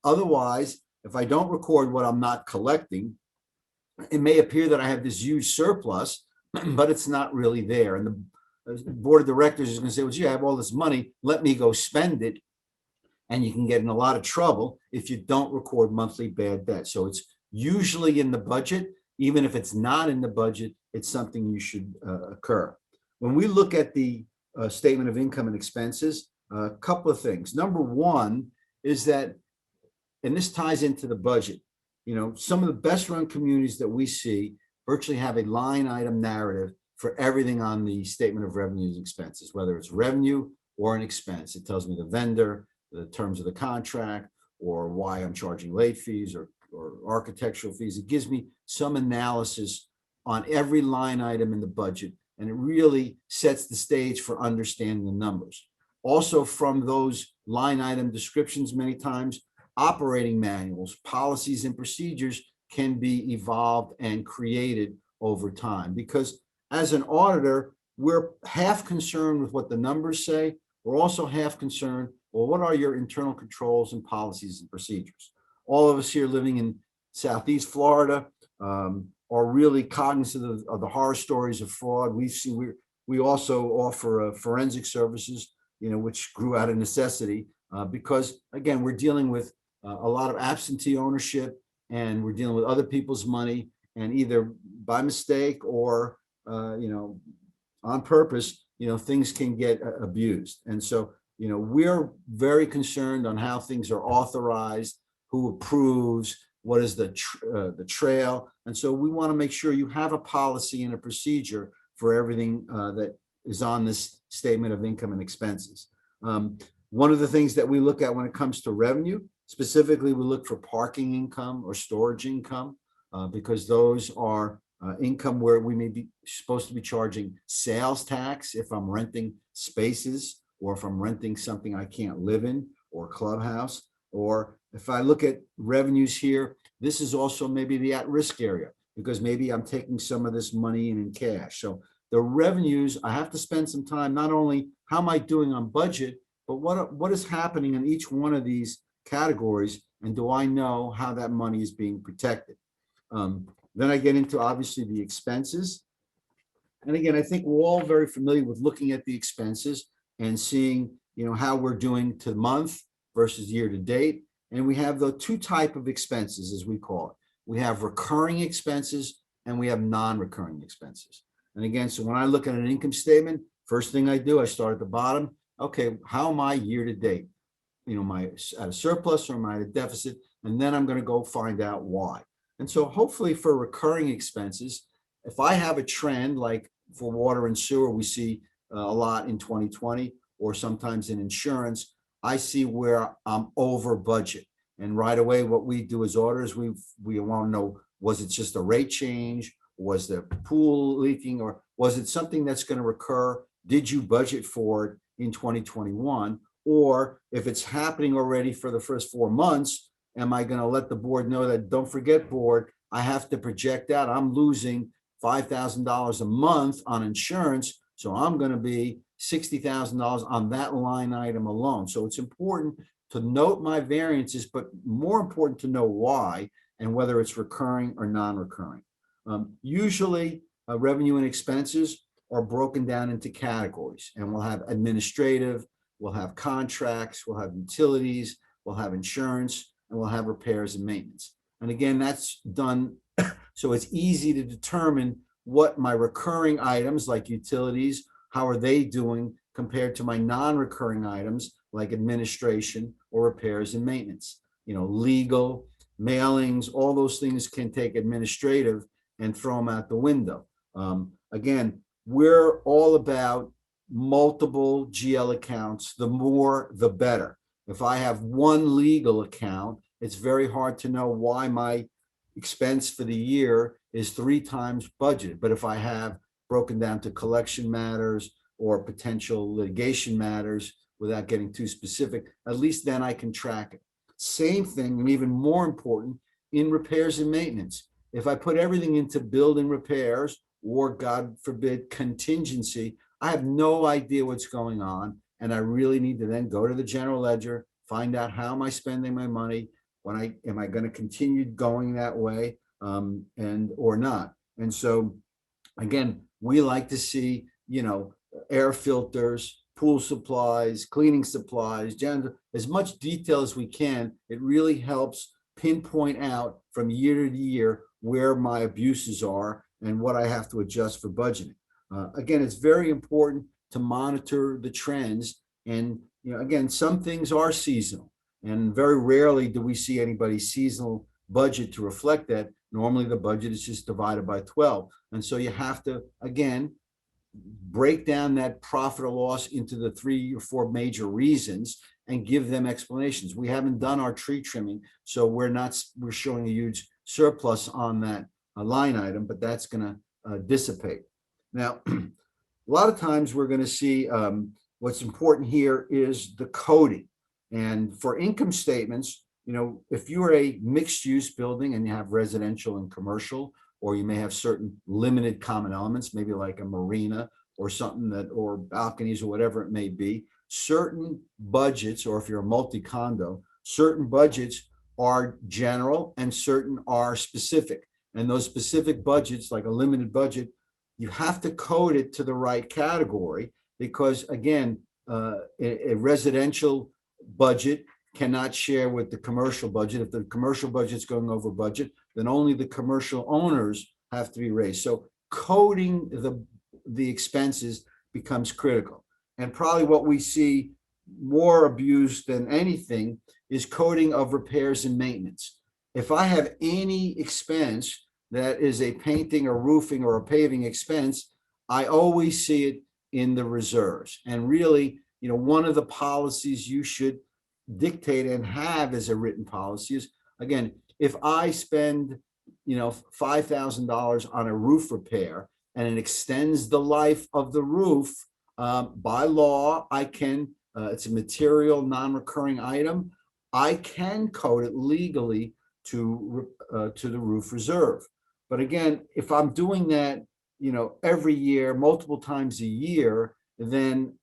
Otherwise, if I don't record what I'm not collecting, it may appear that I have this huge surplus, but it's not really there. And the board of directors is going to say, well, gee, I have all this money, let me go spend it. And you can get in a lot of trouble if you don't record monthly bad debt. So it's usually in the budget. Even if it's not in the budget, it's something you should occur. When we look at the statement of income and expenses, a couple of things. Number one is that, and this ties into the budget, you know, some of the best run communities that we see virtually have a line item narrative for everything on the statement of revenues and expenses, whether it's revenue or an expense. It tells me the vendor, the terms of the contract, or why I'm charging late fees or architectural fees. It gives me some analysis on every line item in the budget, and it really sets the stage for understanding the numbers. Also, from those line item descriptions, many times operating manuals, policies, and procedures can be evolved and created over time. Because as an auditor, we're half concerned with what the numbers say. We're also half concerned, well, what are your internal controls and policies and procedures? All of us here living in Southeast Florida are really cognizant of the horror stories of fraud. We also offer forensic services, you know, which grew out of necessity because, again, we're dealing with a lot of absentee ownership, and we're dealing with other people's money, and either by mistake or you know, on purpose, you know, things can get abused. And so, you know, we're very concerned on how things are authorized, who approves, what is the trail. And so we want to make sure you have a policy and a procedure for everything that is on this statement of income and expenses. One of the things that we look at when it comes to revenue, specifically, we look for parking income or storage income because those are income where we may be supposed to be charging sales tax if I'm renting spaces, or if I'm renting something I can't live in, or clubhouse. Or if I look at revenues here, this is also maybe the at-risk area, because maybe I'm taking some of this money in cash. So the revenues, I have to spend some time, not only how am I doing on budget, but what is happening in each one of these categories, and do I know how that money is being protected? Then I get into obviously the expenses. And again, I think we're all very familiar with looking at the expenses and seeing, you know, how we're doing to month versus year to date. And we have the two type of expenses, as we call it. We have recurring expenses and we have non-recurring expenses. And again, so when I look at an income statement, First thing I do, I start at the bottom. Okay, how am I year to date? Am I at a surplus or am I at a deficit? And then I'm going to go find out why. And so hopefully for recurring expenses, if I have a trend like for water and sewer, we see a lot in 2020, or sometimes in insurance, I see where I'm over budget. And right away, what we do as auditors, we want to know, was it just a rate change? Was the pool leaking, or was it something that's going to recur? Did you budget for it in 2021? Or if it's happening already for the first 4 months, am I going to let the board know that, don't forget, board, I have to project out, I'm losing $5,000 a month on insurance, so I'm going to be $60,000 on that line item alone. So it's important to note my variances, but more important to know why and whether it's recurring or non-recurring. Usually revenue and expenses are broken down into categories, and we'll have administrative, we'll have contracts, we'll have utilities, we'll have insurance, and we'll have repairs and maintenance. And again, that's done so it's easy to determine what my recurring items like utilities, how are they doing compared to my non-recurring items like administration or repairs and maintenance. Legal, mailings, all those things can take administrative and throw them out the window. Again, we're all about multiple GL accounts. The more, the better. If I have one legal account, it's very hard to know why my expense for the year is 3 times budget. But if I have broken down to collection matters or potential litigation matters, without getting too specific, at least then I can track it. Same thing, and even more important, in repairs and maintenance. If I put everything into building repairs, or God forbid, contingency, I have no idea what's going on. And I really need to then go to the general ledger, find out how am I spending my money, am I going to continue going that way, and or not. And so again, we like to see, air filters, pool supplies, cleaning supplies, as much detail as we can. It really helps pinpoint out from year to year where my abuses are and what I have to adjust for budgeting. Again, it's very important to monitor the trends. And again, some things are seasonal, and very rarely do we see anybody's seasonal budget to reflect that. Normally the budget is just divided by 12. And so you have to, again, break down that profit or loss into the 3 or 4 major reasons and give them explanations. We haven't done our tree trimming, so we're showing a huge surplus on that line item, but that's going to dissipate. Now, a lot of times we're going to see what's important here is the coding. And for income statements, if you're a mixed use building and you have residential and commercial, or you may have certain limited common elements, maybe like a marina or something or balconies or whatever it may be, certain budgets, or if you're a multi-condo, certain budgets are general and certain are specific. And those specific budgets, like a limited budget, you have to code it to the right category, because again, a residential budget cannot share with the commercial budget. If the commercial budget is going over budget, then only the commercial owners have to be raised. So coding the expenses becomes critical. And probably what we see more abused than anything is coding of repairs and maintenance. If I have any expense that is a painting or roofing or a paving expense, I always see it in the reserves. And really, one of the policies you should dictate and have as a written policy is, again, if I spend $5,000 on a roof repair and it extends the life of the roof, by law I can, it's a material non-recurring item, I can code it legally to the roof reserve. But again, if I'm doing that every year, multiple times a year, then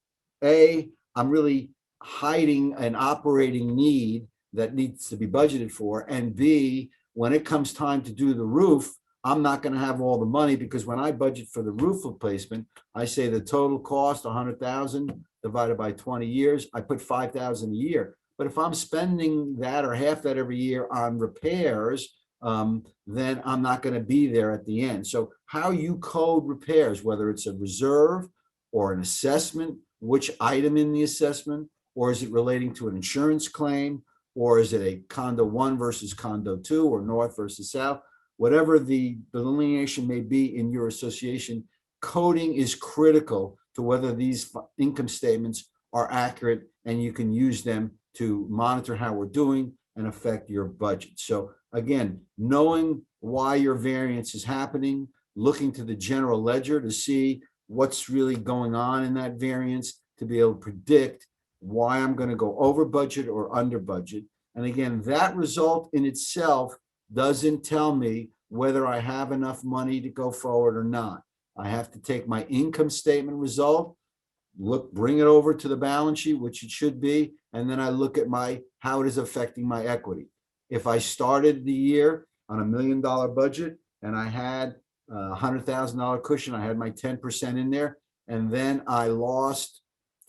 I'm really hiding an operating need that needs to be budgeted for. And B, when it comes time to do the roof, I'm not going to have all the money, because when I budget for the roof replacement, I say the total cost, 100,000 divided by 20 years, I put 5,000 a year. But if I'm spending that or half that every year on repairs, then I'm not going to be there at the end. So how you code repairs, whether it's a reserve or an assessment, which item in the assessment, or is it relating to an insurance claim, or is it a condo 1 versus condo 2, or north versus south? Whatever the delineation may be in your association, coding is critical to whether these income statements are accurate, and you can use them to monitor how we're doing and affect your budget. So again, knowing why your variance is happening, looking to the general ledger to see what's really going on in that variance, to be able to predict why I'm going to go over budget or under budget. And again, that result in itself doesn't tell me whether I have enough money to go forward or not. I have to take my income statement result, bring it over to the balance sheet, which it should be, and then I look at how it is affecting my equity. If I started the year on $1 million budget and I had a $100,000 cushion, I had my 10% in there, and then I lost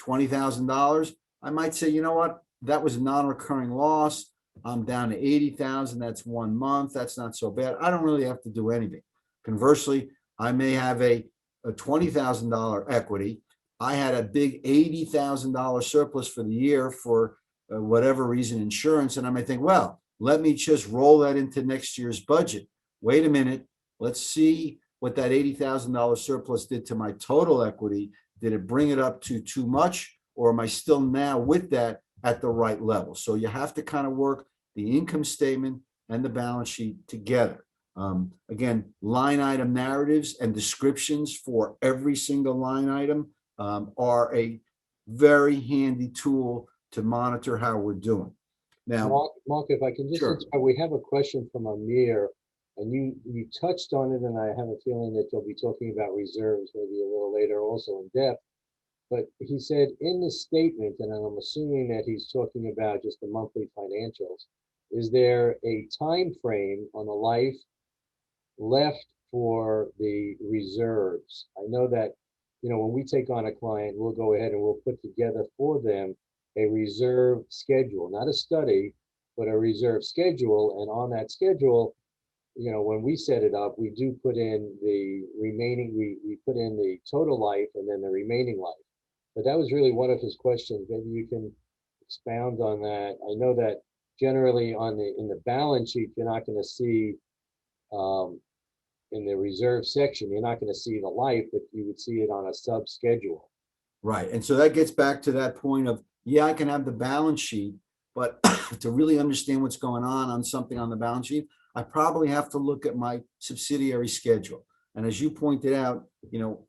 $20,000, I might say, you know what, that was a non-recurring loss. I'm down to 80,000. That's 1 month. That's not so bad. I don't really have to do anything. Conversely, I may have a $20,000 equity. I had a big $80,000 surplus for the year for whatever reason, insurance. And I may think, well, let me just roll that into next year's budget. Wait a minute. Let's see what that $80,000 surplus did to my total equity. Did it bring it up to too much, or am I still now with that at the right level? So you have to kind of work the income statement and the balance sheet together. Again, line item narratives and descriptions for every single line item are a very handy tool to monitor how we're doing. Now, Mark, if I can just, sure. We have a question from Amir, and you touched on it, and I have a feeling that you'll be talking about reserves maybe a little later also in depth. But he said in the statement, and I'm assuming that he's talking about just the monthly financials, is there a time frame on the life left for the reserves? I know that, when we take on a client, we'll go ahead and we'll put together for them a reserve schedule, not a study, but a reserve schedule. And on that schedule, when we set it up, we do put in the remaining, we put in the total life and then the remaining life. But that was really one of his questions. Maybe you can expound on that. I know that generally in the balance sheet, you're not going to see, in the reserve section, you're not going to see the life, but you would see it on a sub schedule. Right. And so that gets back to that point of, yeah, I can have the balance sheet, but to really understand what's going on something on the balance sheet, I probably have to look at my subsidiary schedule. And as you pointed out,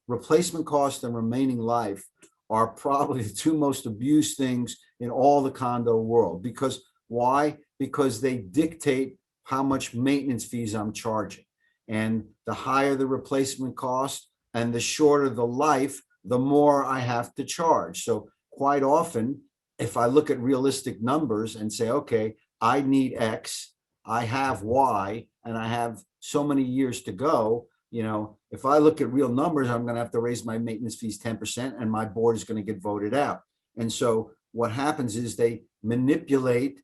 replacement cost and remaining life are probably the two most abused things in all the condo world. Because why? Because they dictate how much maintenance fees I'm charging. And the higher the replacement cost and the shorter the life, the more I have to charge. So quite often, if I look at realistic numbers and say, okay, I need X, I have Y, and I have so many years to go, if I look at real numbers, I'm going to have to raise my maintenance fees 10%, and my board is going to get voted out. And so what happens is they manipulate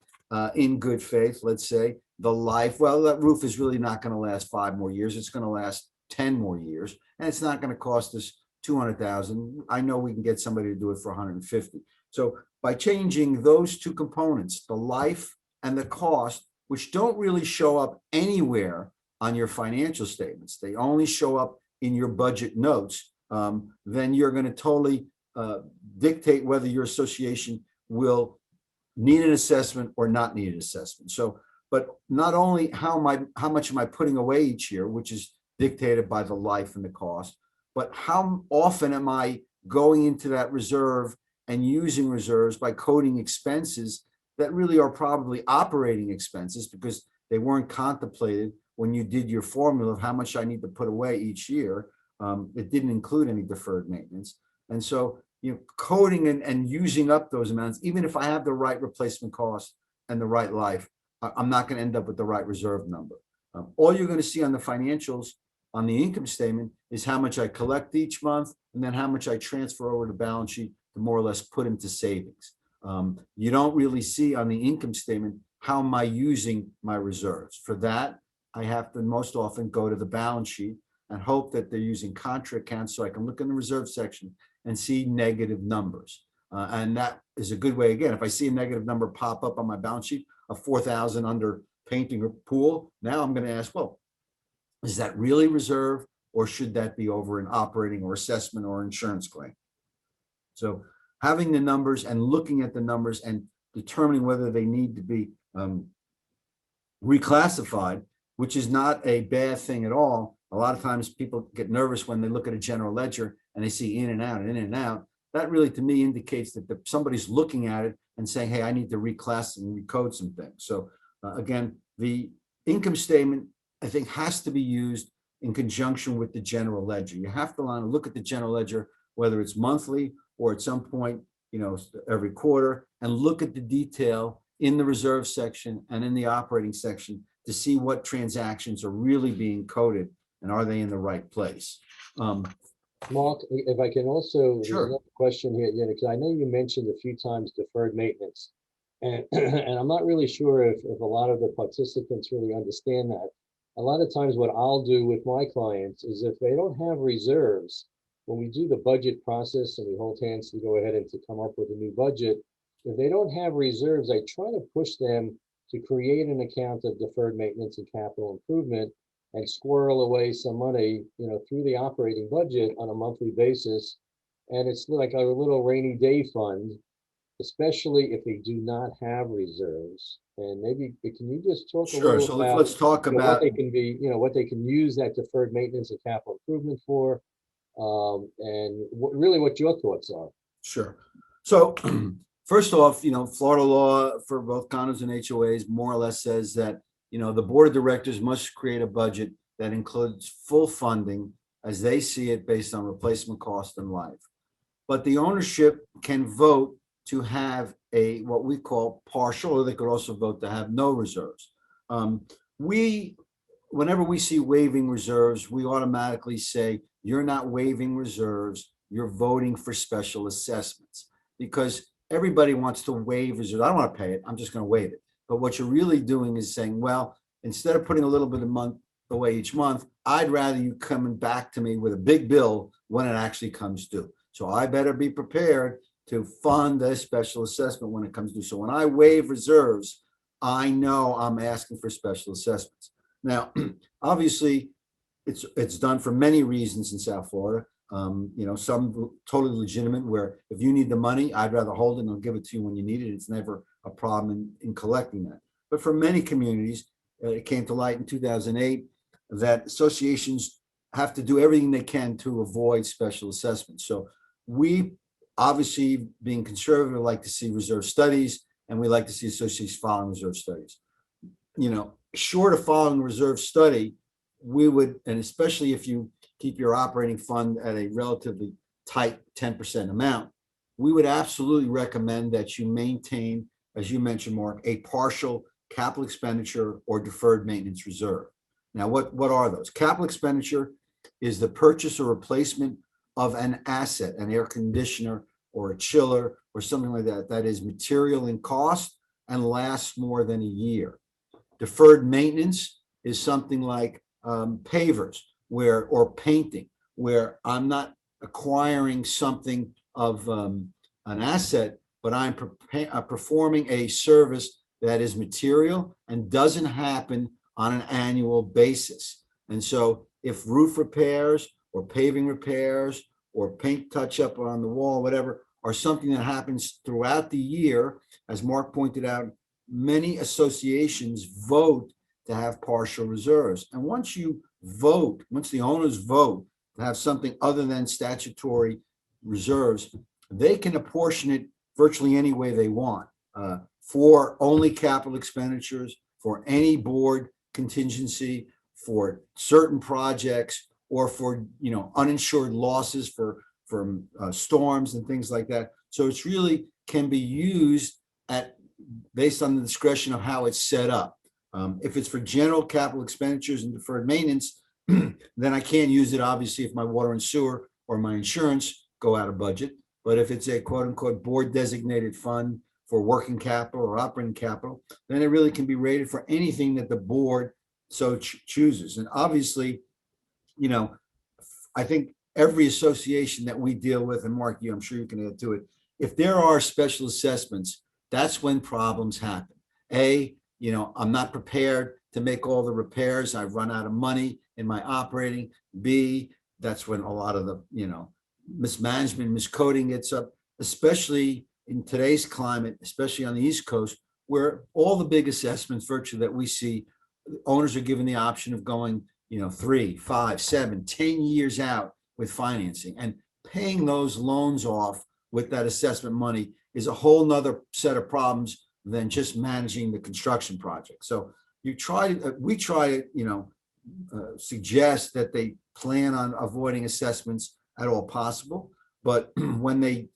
in good faith, let's say, the life. Well, that roof is really not going to last 5 more years. It's going to last 10 more years, and it's not going to cost us $200,000. I know we can get somebody to do it for $150,000. So by changing those two components, the life and the cost, which don't really show up anywhere on your financial statements, they only show up in your budget notes, then you're going to totally dictate whether your association will need an assessment or not need an assessment. So, but not only how much am I putting away each year, which is dictated by the life and the cost, but how often am I going into that reserve and using reserves by coding expenses that really are probably operating expenses because they weren't contemplated when you did your formula of how much I need to put away each year. It didn't include any deferred maintenance. And so, coding and using up those amounts, even if I have the right replacement cost and the right life, I'm not going to end up with the right reserve number. All you're going to see on the financials on the income statement is how much I collect each month and then how much I transfer over to the balance sheet to more or less put into savings. You don't really see on the income statement how am I using my reserves. For that, I have to most often go to the balance sheet and hope that they're using contra accounts so I can look in the reserve section and see negative numbers. And that is a good way. Again, if I see a negative number pop up on my balance sheet of 4,000 under painting or pool, now I'm going to ask, well, is that really reserve, or should that be over an operating or assessment or insurance claim? So having the numbers and looking at the numbers and determining whether they need to be reclassified, which is not a bad thing at all. A lot of times people get nervous when they look at a general ledger and they see in and out and in and out. That really, to me, indicates that somebody's looking at it and saying, hey, I need to reclass and recode some things. So again, the income statement, I think, has to be used in conjunction with the general ledger. You have to look at the general ledger, whether it's monthly or at some point, every quarter, and look at the detail in the reserve section and in the operating section to see what transactions are really being coded and are they in the right place. Mark, if I can also, Sure. there's another question here, because I know you mentioned a few times deferred maintenance, and and I'm not really sure if a lot of the participants really understand that. A lot of times what I'll do with my clients is, if they don't have reserves, when we do the budget process and we hold hands to go ahead and to come up with a new budget, if they don't have reserves, I try to push them to create an account of deferred maintenance and capital improvement and squirrel away some money, through the operating budget on a monthly basis. And it's like a little rainy day fund, especially if they do not have reserves. And maybe can you just talk a little So about let's talk about what they can be, what they can use that deferred maintenance and capital improvement for, and really what your thoughts are. Sure. So first off, Florida law for both condos and HOAs more or less says that, the board of directors must create a budget that includes full funding as they see it based on replacement cost and life. But the ownership can vote to have what we call partial, or they could also vote to have no reserves. Whenever we see waiving reserves, we automatically say, you're not waiving reserves, you're voting for special assessments, because everybody wants to waive reserves. I don't want to pay it, I'm just going to waive it. But what you're really doing is saying, well, instead of putting a little bit of month away each month, I'd rather you coming back to me with a big bill when it actually comes due. So I better be prepared to fund a special assessment when it comes due. So when I waive reserves, I know I'm asking for special assessments. Now, obviously, it's done for many reasons in South Florida. Some totally legitimate, where if you need the money, I'd rather hold it and I'll give it to you when you need it. It's never a problem in collecting that. But for many communities, it came to light in 2008 that associations have to do everything they can to avoid special assessments. So we, obviously, being conservative, like to see reserve studies, and we like to see associations following reserve studies. Short of following a reserve study, we would, and especially if you keep your operating fund at a relatively tight 10% amount, we would absolutely recommend that you maintain, as you mentioned, Mark, a partial capital expenditure or deferred maintenance reserve. Now, what are those? Capital expenditure is the purchase or replacement of an asset, an air conditioner or a chiller or something like that, that is material in cost and lasts more than a year. Deferred maintenance is something like pavers or painting, where I'm not acquiring something of an asset, but I'm performing a service that is material and doesn't happen on an annual basis. And so if roof repairs or paving repairs or paint touch up on the wall, whatever, are something that happens throughout the year, as Mark pointed out, many associations vote to have partial reserves. And once the owners vote to have something other than statutory reserves, they can apportion it virtually any way they want, for only capital expenditures, for any board contingency, for certain projects, or for uninsured losses from storms and things like that. So it's really can be used based on the discretion of how it's set up. If it's for general capital expenditures and deferred maintenance, then I can't use it, obviously, if my water and sewer or my insurance go out of budget. But if it's a quote unquote board designated fund for working capital or operating capital, then it really can be rated for anything that the board so chooses. And obviously, I think every association that we deal with, and Mark, I'm sure you can add to it, if there are special assessments, that's when problems happen. I'm not prepared to make all the repairs. I've run out of money in my operating. B, that's when a lot of the, mismanagement, miscoding gets up, especially in today's climate, especially on the East Coast, where all the big assessments virtually that we see, owners are given the option of going, 3, 5, 7, 10 years out with financing, and paying those loans off with that assessment money is a whole nother set of problems than just managing the construction project. So we try to, suggest that they plan on avoiding assessments at all possible. But when they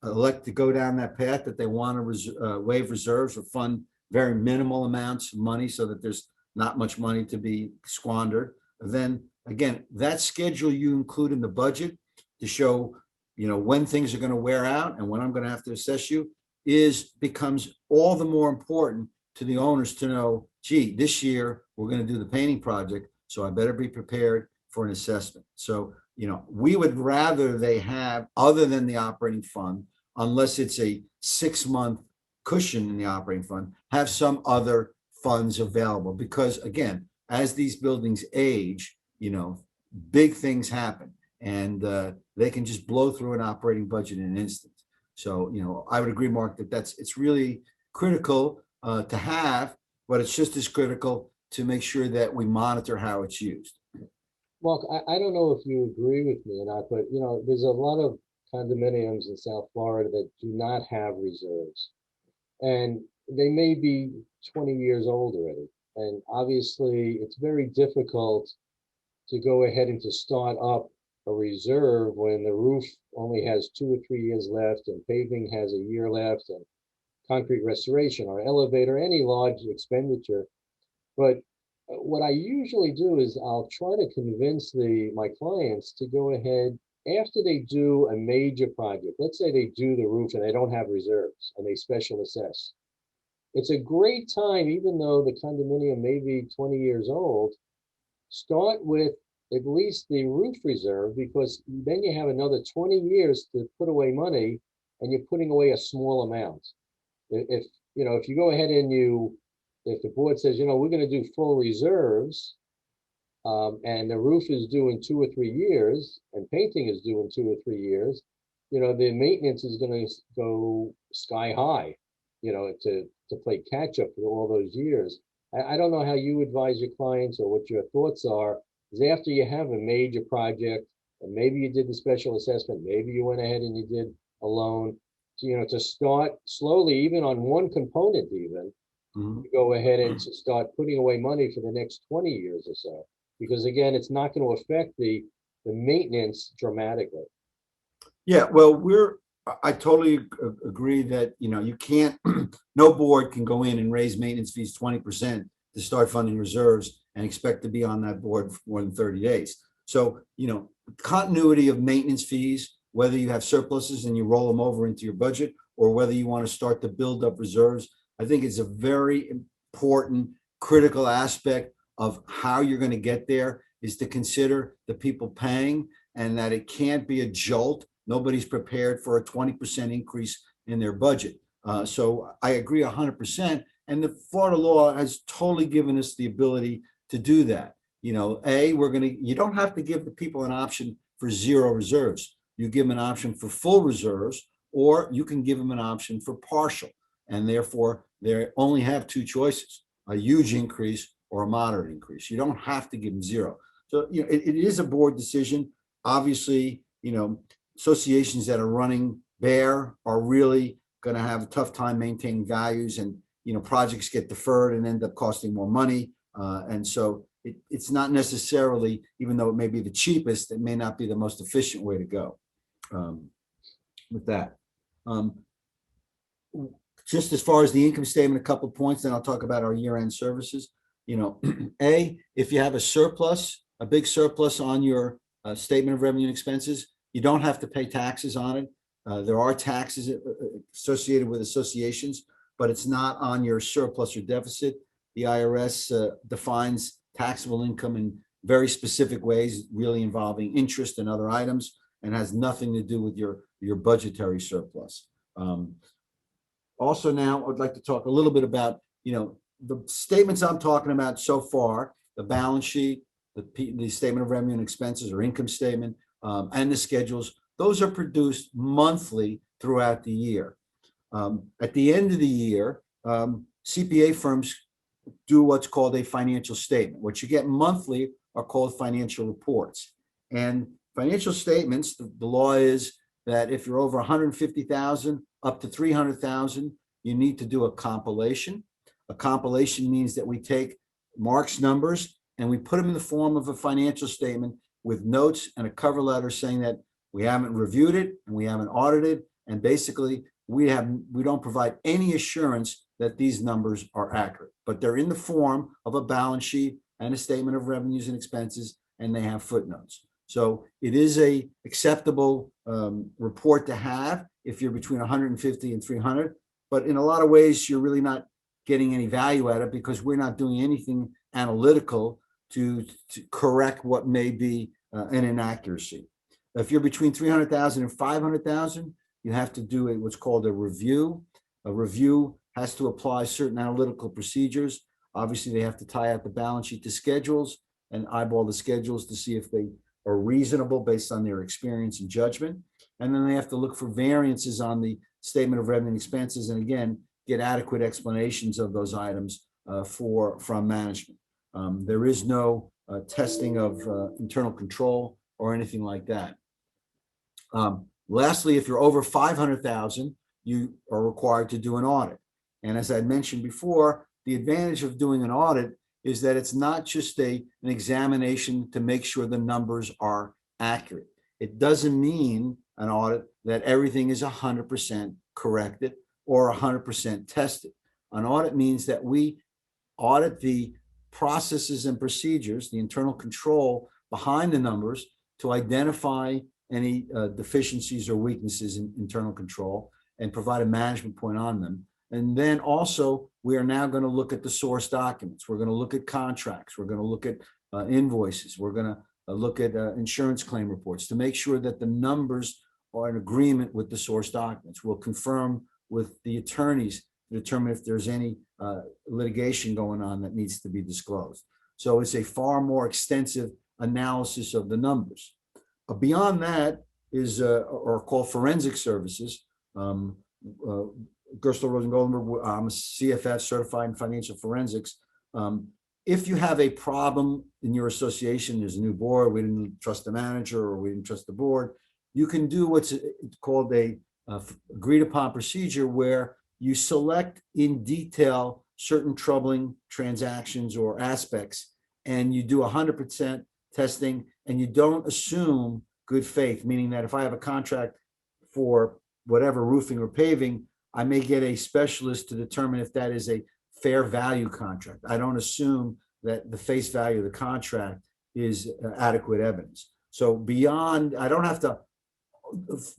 elect to go down that path, that they want to waive reserves or fund very minimal amounts of money so that there's not much money to be squandered, then again, that schedule you include in the budget to show, when things are going to wear out and when I'm going to have to assess you becomes all the more important to the owners to know, gee, this year we're going to do the painting project, so I better be prepared for an assessment. So, we would rather they have, other than the operating fund, unless it's a 6-month cushion in the operating fund, have some other funds available. Because again, as these buildings age, big things happen, and they can just blow through an operating budget in an instant. So, I would agree, Mark, it's really critical to have, but it's just as critical to make sure that we monitor how it's used. Mark, I don't know if you agree with me or not, but there's a lot of condominiums in South Florida that do not have reserves, and they may be 20 years old already. And obviously, it's very difficult to go ahead and to start up a reserve when the roof only has 2 or 3 years left, and paving has a year left, and concrete restoration or elevator, any large expenditure. But what I usually do is I'll try to convince my clients to go ahead after they do a major project. Let's say they do the roof and they don't have reserves and they special assess. It's a great time, even though the condominium may be 20 years old, start with at least the roof reserve, because then you have another 20 years to put away money, and you're putting away a small amount. If you go ahead and if the board says, we're going to do full reserves, and the roof is due in 2 or 3 years, and painting is due in 2 or 3 years, the maintenance is going to go sky high, to play catch up for all those years. I don't know how you advise your clients or what your thoughts are, is after you have a major project, and maybe you did the special assessment, maybe you went ahead and you did a loan, to start slowly, even on one component, go ahead and to start putting away money for the next 20 years or so. Because again, it's not going to affect the maintenance dramatically. Yeah, well, I totally agree that, you can't, no board can go in and raise maintenance fees 20% to start funding reserves and expect to be on that board for more than 30 days. So, continuity of maintenance fees, whether you have surpluses and you roll them over into your budget, or whether you want to start to build up reserves, I think it's a very important, critical aspect of how you're going to get there, is to consider the people paying, and that it can't be a jolt. Nobody's prepared for a 20% increase in their budget. So I agree 100%. And the Florida law has totally given us the ability to do that. You don't have to give the people an option for 0 reserves. You give them an option for full reserves, or you can give them an option for partial. And therefore, they only have 2 choices, a huge increase or a moderate increase. You don't have to give them 0. So, it is a board decision. Obviously, associations that are running bare are really going to have a tough time maintaining values, and, projects get deferred and end up costing more money. And so it's not necessarily, even though it may be the cheapest, it may not be the most efficient way to go. With that. Just as far as the income statement, a couple of points, then I'll talk about our year-end services. If you have a surplus, a big surplus on your statement of revenue and expenses, you don't have to pay taxes on it. There are taxes associated with associations, but it's not on your surplus or deficit. The IRS defines taxable income in very specific ways, really involving interest and other items, and has nothing to do with your budgetary surplus. Also now, I'd like to talk a little bit about, the statements I'm talking about so far, the balance sheet, the statement of revenue and expenses or income statement, and the schedules. Those are produced monthly throughout the year. At the end of the year, CPA firms do what's called a financial statement. What you get monthly are called financial reports. And financial statements, the law is that if you're over 150,000 up to 300,000, you need to do a compilation. A compilation means that we take Mark's numbers and we put them in the form of a financial statement with notes and a cover letter saying that we haven't reviewed it and we haven't audited, and basically we don't provide any assurance that these numbers are accurate, but they're in the form of a balance sheet and a statement of revenues and expenses, and they have footnotes. So it is a acceptable report to have if you're between 150 and 300, but in a lot of ways, you're really not getting any value out of it because we're not doing anything analytical to correct what may be an inaccuracy. If you're between 300,000 and 500,000, you have to do what's called a review. A review has to apply certain analytical procedures. Obviously, they have to tie out the balance sheet to schedules and eyeball the schedules to see if they are reasonable based on their experience and judgment. And then they have to look for variances on the statement of revenue and expenses, and again, get adequate explanations of those items from management. There is no testing of internal control or anything like that. Lastly, if you're over 500,000, you are required to do an audit. And as I mentioned before, the advantage of doing an audit is that it's not just an examination to make sure the numbers are accurate. It doesn't mean an audit that everything is 100% corrected or 100% tested. An audit means that we audit the processes and procedures, the internal control behind the numbers, to identify any deficiencies or weaknesses in internal control and provide a management point on them. And then also, we are now going to look at the source documents. We're going to look at contracts. We're going to look at invoices. We're going to look at insurance claim reports to make sure that the numbers are in agreement with the source documents. We'll confirm with the attorneys to determine if there's any litigation going on that needs to be disclosed. So it's a far more extensive analysis of the numbers. Beyond that is are called forensic services. Gerstle Rosen-Goldenberg, I'm a CFF, certified in financial forensics. If you have a problem in your association, there's a new board, we didn't trust the manager or we didn't trust the board, you can do what's called a agreed upon procedure where you select in detail certain troubling transactions or aspects, and you do 100% testing, and you don't assume good faith, meaning that if I have a contract for whatever roofing or paving, I may get a specialist to determine if that is a fair value contract. I don't assume that the face value of the contract is adequate evidence. So beyond, I don't have to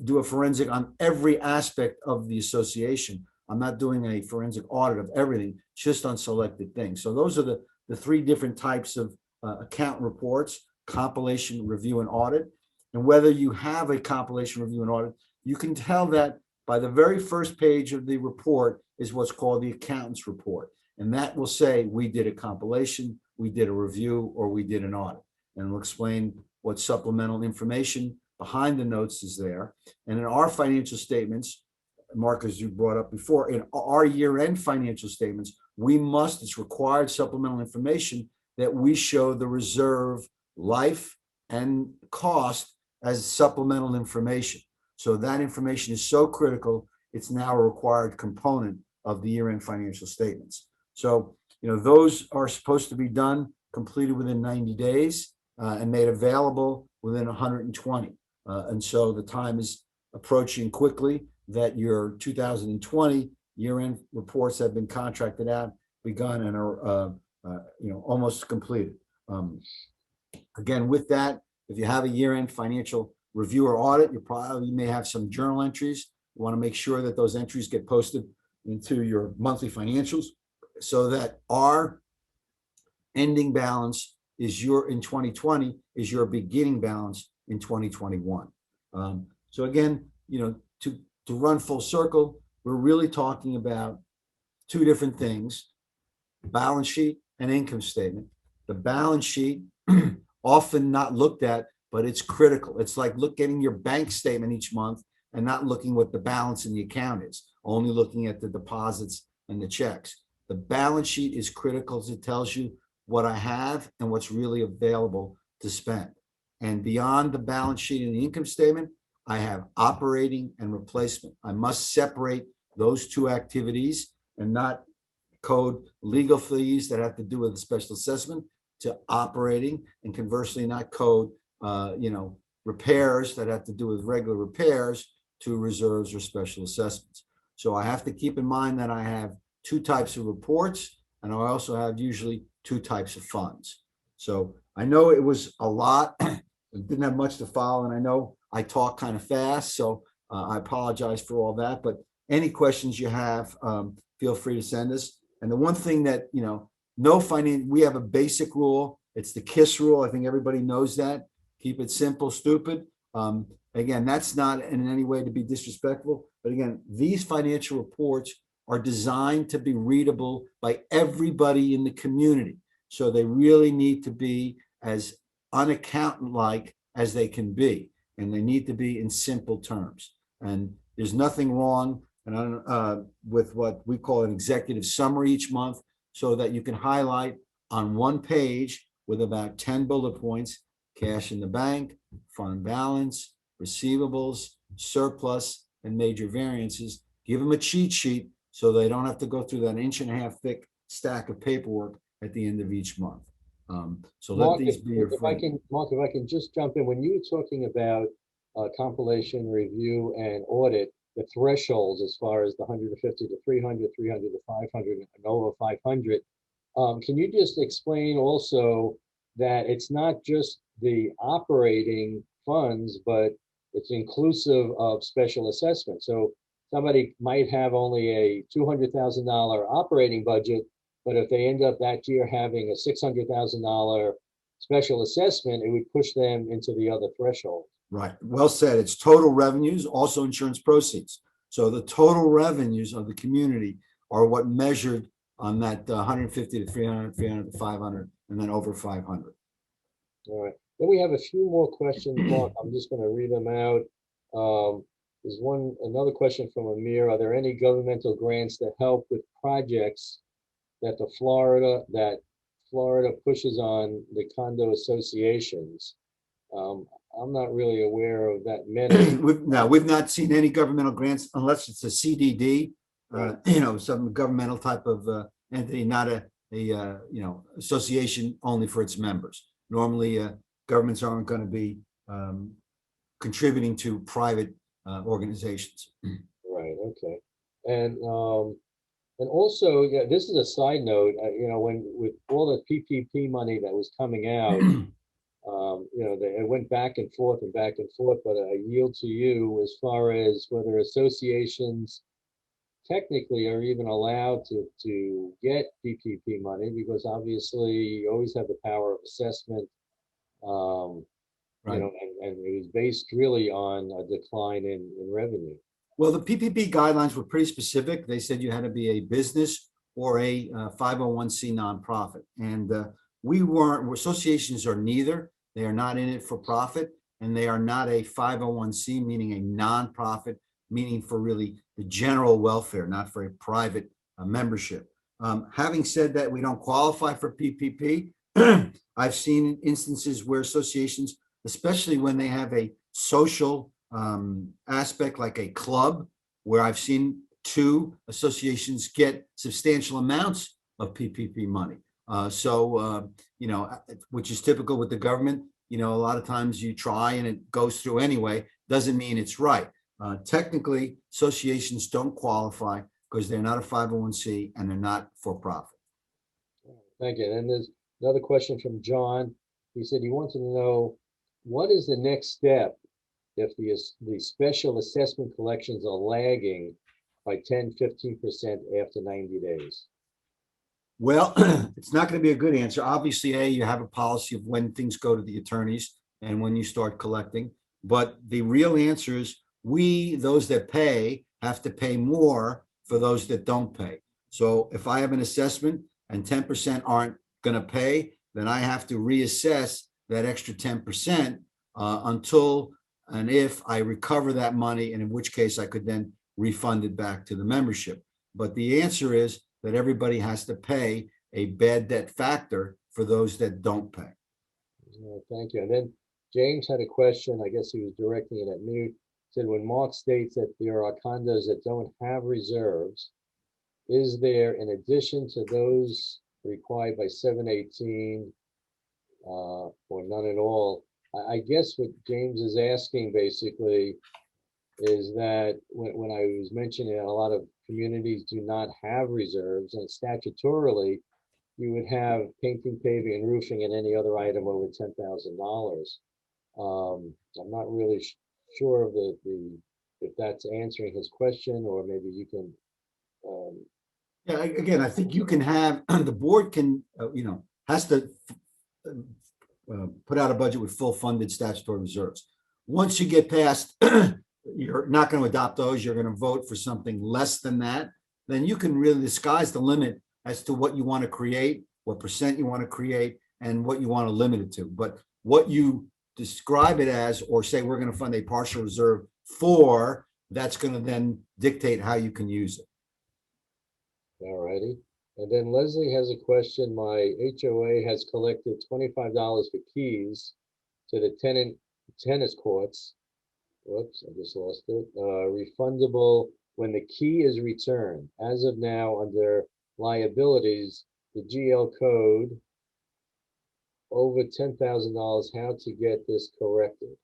do a forensic on every aspect of the association. I'm not doing a forensic audit of everything, just on selected things. So those are the three different types of account reports: compilation, review, and audit. And whether you have a compilation, review, and audit, you can tell that by the very first page of the report is what's called the accountant's report. And that will say, we did a compilation, we did a review, or we did an audit. And we'll explain what supplemental information behind the notes is there. And in our financial statements, Mark, as you brought up before, in our year-end financial statements, it's required supplemental information that we show the reserve life and cost as supplemental information. So that information is so critical, it's now a required component of the year-end financial statements. So, those are supposed to be done, completed within 90 days and made available within 120. And so the time is approaching quickly that your 2020 year-end reports have been contracted out, begun, and are almost completed. Again, with that, if you have a year-end financial review or audit, you may have some journal entries. You want to make sure that those entries get posted into your monthly financials so that our ending balance is your, in 2020, is your beginning balance in 2021. So again, to run full circle, we're really talking about two different things: balance sheet and income statement. The balance sheet, often not looked at, but it's critical. It's like getting your bank statement each month and not looking what the balance in the account is, only looking at the deposits and the checks. The balance sheet is critical as it tells you what I have and what's really available to spend. And beyond the balance sheet and the income statement, I have operating and replacement. I must separate those two activities and not code legal fees that have to do with the special assessment to operating, and conversely not code repairs that have to do with regular repairs to reserves or special assessments. So I have to keep in mind that I have two types of reports, and I also have usually two types of funds. So I know it was a lot. It didn't have much to follow, and I know I talk kind of fast, so I apologize for all that. But any questions you have, feel free to send us. And the one thing that, we have a basic rule. It's the KISS rule. I think everybody knows that. Keep it simple, stupid. Again, that's not in any way to be disrespectful. But again, these financial reports are designed to be readable by everybody in the community. So they really need to be as unaccountant-like as they can be. And they need to be in simple terms. And there's nothing wrong with what we call an executive summary each month, so that you can highlight on one page with about 10 bullet points: cash in the bank, fund balance, receivables, surplus, and major variances. Give them a cheat sheet so they don't have to go through that 1.5-inch thick stack of paperwork at the end of each month. So Mark, let these be your friend. Mark, if I can just jump in, when you were talking about compilation, review, and audit, the thresholds as far as the 150 to 300, 300 to 500, and over 500, can you just explain also that it's not just the operating funds, but it's inclusive of special assessment? So somebody might have only a $200,000 operating budget, but if they end up that year having a $600,000 special assessment, it would push them into the other threshold. Right. Well said. It's total revenues, also insurance proceeds. So the total revenues of the community are what measured on that 150 to 300, 300 to 500, and then over 500. All right. Then we have a few more questions, Mark. I'm just going to read them out. There's another question from Amir. Are there any governmental grants that help with projects that Florida pushes on the condo associations? I'm not really aware of that many. We've not seen any governmental grants unless it's a CDD, some governmental type of entity, not a association only for its members. Normally, governments aren't going to be contributing to private organizations. Right. Okay. And also, yeah, this is a side note. When with all the PPP money that was coming out. It went back and forth, but I yield to you as far as whether associations technically are even allowed to get PPP money, because obviously you always have the power of assessment, Right. And it was based really on a decline in revenue. Well, the PPP guidelines were pretty specific. They said you had to be a business or a 501c nonprofit, and associations are neither. They are not in it for profit, and they are not a 501c, meaning a nonprofit, meaning for really the general welfare, not for a private membership. Having said that, we don't qualify for PPP. I've seen instances where associations, especially when they have a social aspect like a club, where I've seen two associations get substantial amounts of PPP money. Which is typical with the government. A lot of times you try and it goes through anyway, doesn't mean it's right. Technically, associations don't qualify because they're not a 501c and they're not for profit. Thank you. And there's another question from John. He said he wanted to know, what is the next step if the special assessment collections are lagging by 10, 15% after 90 days? Well, it's not going to be a good answer. Obviously, you have a policy of when things go to the attorneys and when you start collecting. But the real answer is those that pay, have to pay more for those that don't pay. So if I have an assessment and 10% aren't going to pay, then I have to reassess that extra 10% until and if I recover that money, and in which case I could then refund it back to the membership. But the answer is that everybody has to pay a bad debt factor for those that don't pay. Thank you. And then James had a question. I guess he was directing it at me. Said, when Mark states that there are condos that don't have reserves, is there, in addition to those required by 718, or none at all? I guess what James is asking basically is that when I was mentioning that a lot of communities do not have reserves, and statutorily you would have painting, paving, and roofing and any other item over $10,000. I'm not really sure of if that's answering his question, or maybe you can. Yeah, again, I think you can have, the board can, has to put out a budget with full funded statutory reserves. Once you get past, you're not going to adopt those, you're going to vote for something less than that, then you can really, the sky's the limit as to what you want to create, what percent you want to create, and what you want to limit it to. But what you describe it as, or say we're going to fund a partial reserve for, that's going to then dictate how you can use it. All righty. And then Leslie has a question. My HOA has collected $25 for keys to the tennis courts. Whoops, I just lost it. Refundable when the key is returned. As of now, under liabilities, the GL code over $10,000. How to get this corrected?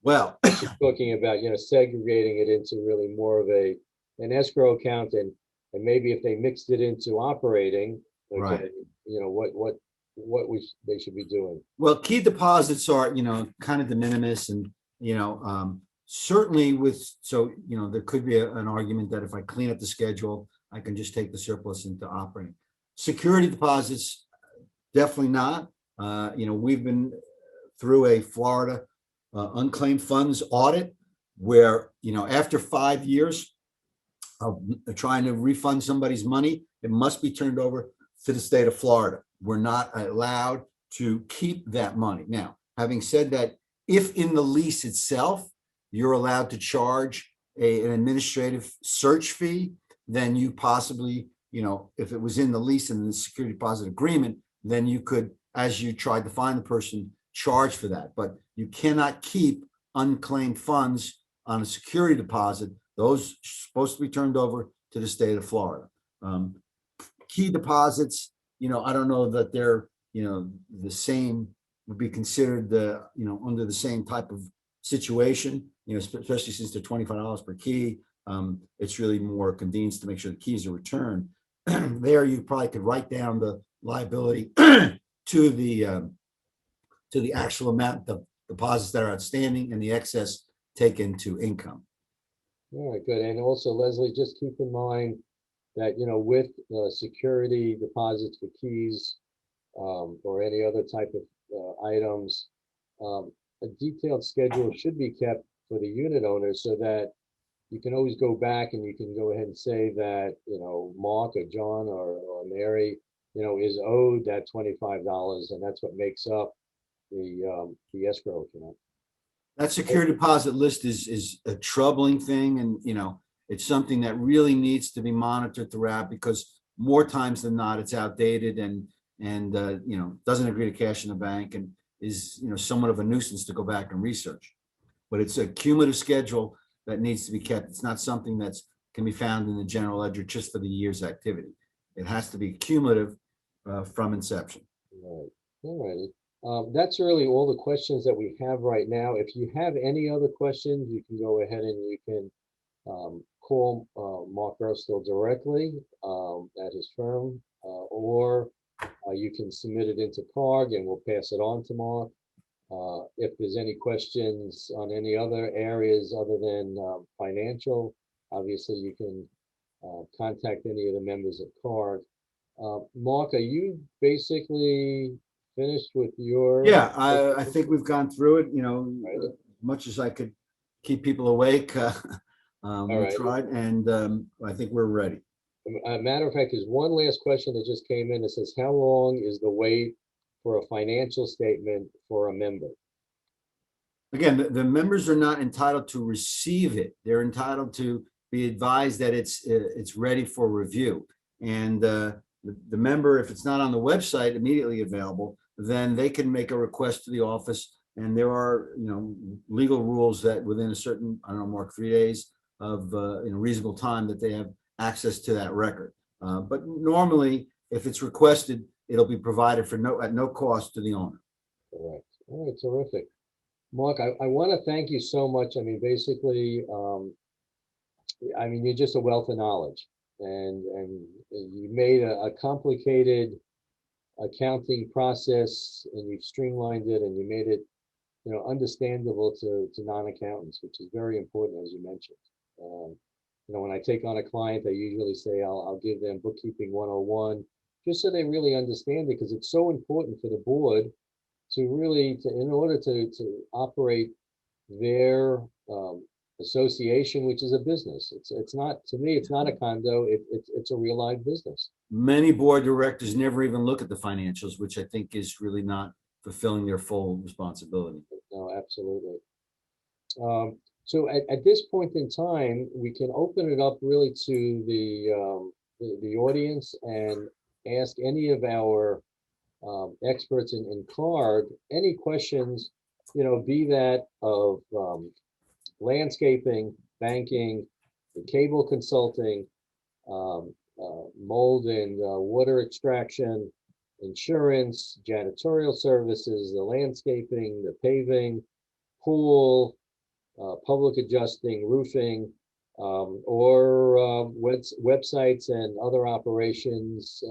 Well, she's talking about segregating it into really more of an escrow account, and maybe if they mixed it into operating, okay, right? They should be doing. Well, key deposits are kind of de minimis, and certainly there could be an argument that if I clean up the schedule, I can just take the surplus into operating. Security deposits, definitely not. We've been through a Florida unclaimed funds audit where, after 5 years of trying to refund somebody's money, it must be turned over to the state of Florida. We're not allowed to keep that money. Now, having said that, if in the lease itself, you're allowed to charge an administrative search fee, then you possibly, if it was in the lease and the security deposit agreement, then you could, as you tried to find the person, charge for that. But you cannot keep unclaimed funds on a security deposit. Those are supposed to be turned over to the state of Florida. Key deposits, I don't know that they're, the same, would be considered under the same type of situation, especially since they're $25 per key. It's really more convenience to make sure the keys are returned. There, you probably could write down the liability to the actual amount of deposits that are outstanding, and the excess taken to income. All right, good. And also, Leslie, just keep in mind that with security deposits for keys or any other type of items, a detailed schedule should be kept for the unit owners, so that you can always go back and you can go ahead and say that Mark or John or Mary is owed that $25, and that's what makes up the escrow account. That security deposit list is a troubling thing, and it's something that really needs to be monitored throughout, because more times than not it's outdated and doesn't agree to cash in the bank, and is somewhat of a nuisance to go back and research. But it's a cumulative schedule that needs to be kept. It's not something that can be found in the general ledger just for the year's activity. It has to be cumulative from inception. Right. All righty. That's really all the questions that we have right now. If you have any other questions, you can go ahead and you can call Mark Burstall directly at his firm, or you can submit it into CARG and we'll pass it on to Mark. If there's any questions on any other areas other than financial, obviously you can contact any of the members of CARG. Mark, are you basically finished with your? Yeah, I think we've gone through it, Right. much as I could keep people awake. We right. tried, and I think we're ready. Matter of fact, there's one last question that just came in. It says, how long is the wait for a financial statement for a member? Again, the members are not entitled to receive it. They're entitled to be advised that it's ready for review. And the member, if it's not on the website immediately available, then they can make a request to the office. And there are, legal rules that within a certain, I don't know, Mark, 3 days of reasonable time that they have access to that record. But normally, if it's requested, it'll be provided at no cost to the owner. Correct. All right, terrific. Mark, I want to thank you so much. I mean, basically, you're just a wealth of knowledge, and you made a complicated accounting process, and you've streamlined it, and you made it, understandable to non-accountants, which is very important, as you mentioned. When I take on a client, I usually say I'll give them bookkeeping 101, just so they really understand it, because it's so important for the board in order to operate their association, which is a business. It's not, to me, it's not a condo. It's a real live business. Many board directors never even look at the financials, which I think is really not fulfilling their full responsibility. No, absolutely. So at this point in time, we can open it up really to the audience and ask any of our experts in CARG any questions, be that of landscaping, banking, cable consulting, mold and water extraction, insurance, janitorial services, the landscaping, the paving, pool, public adjusting, roofing, or websites and other operations.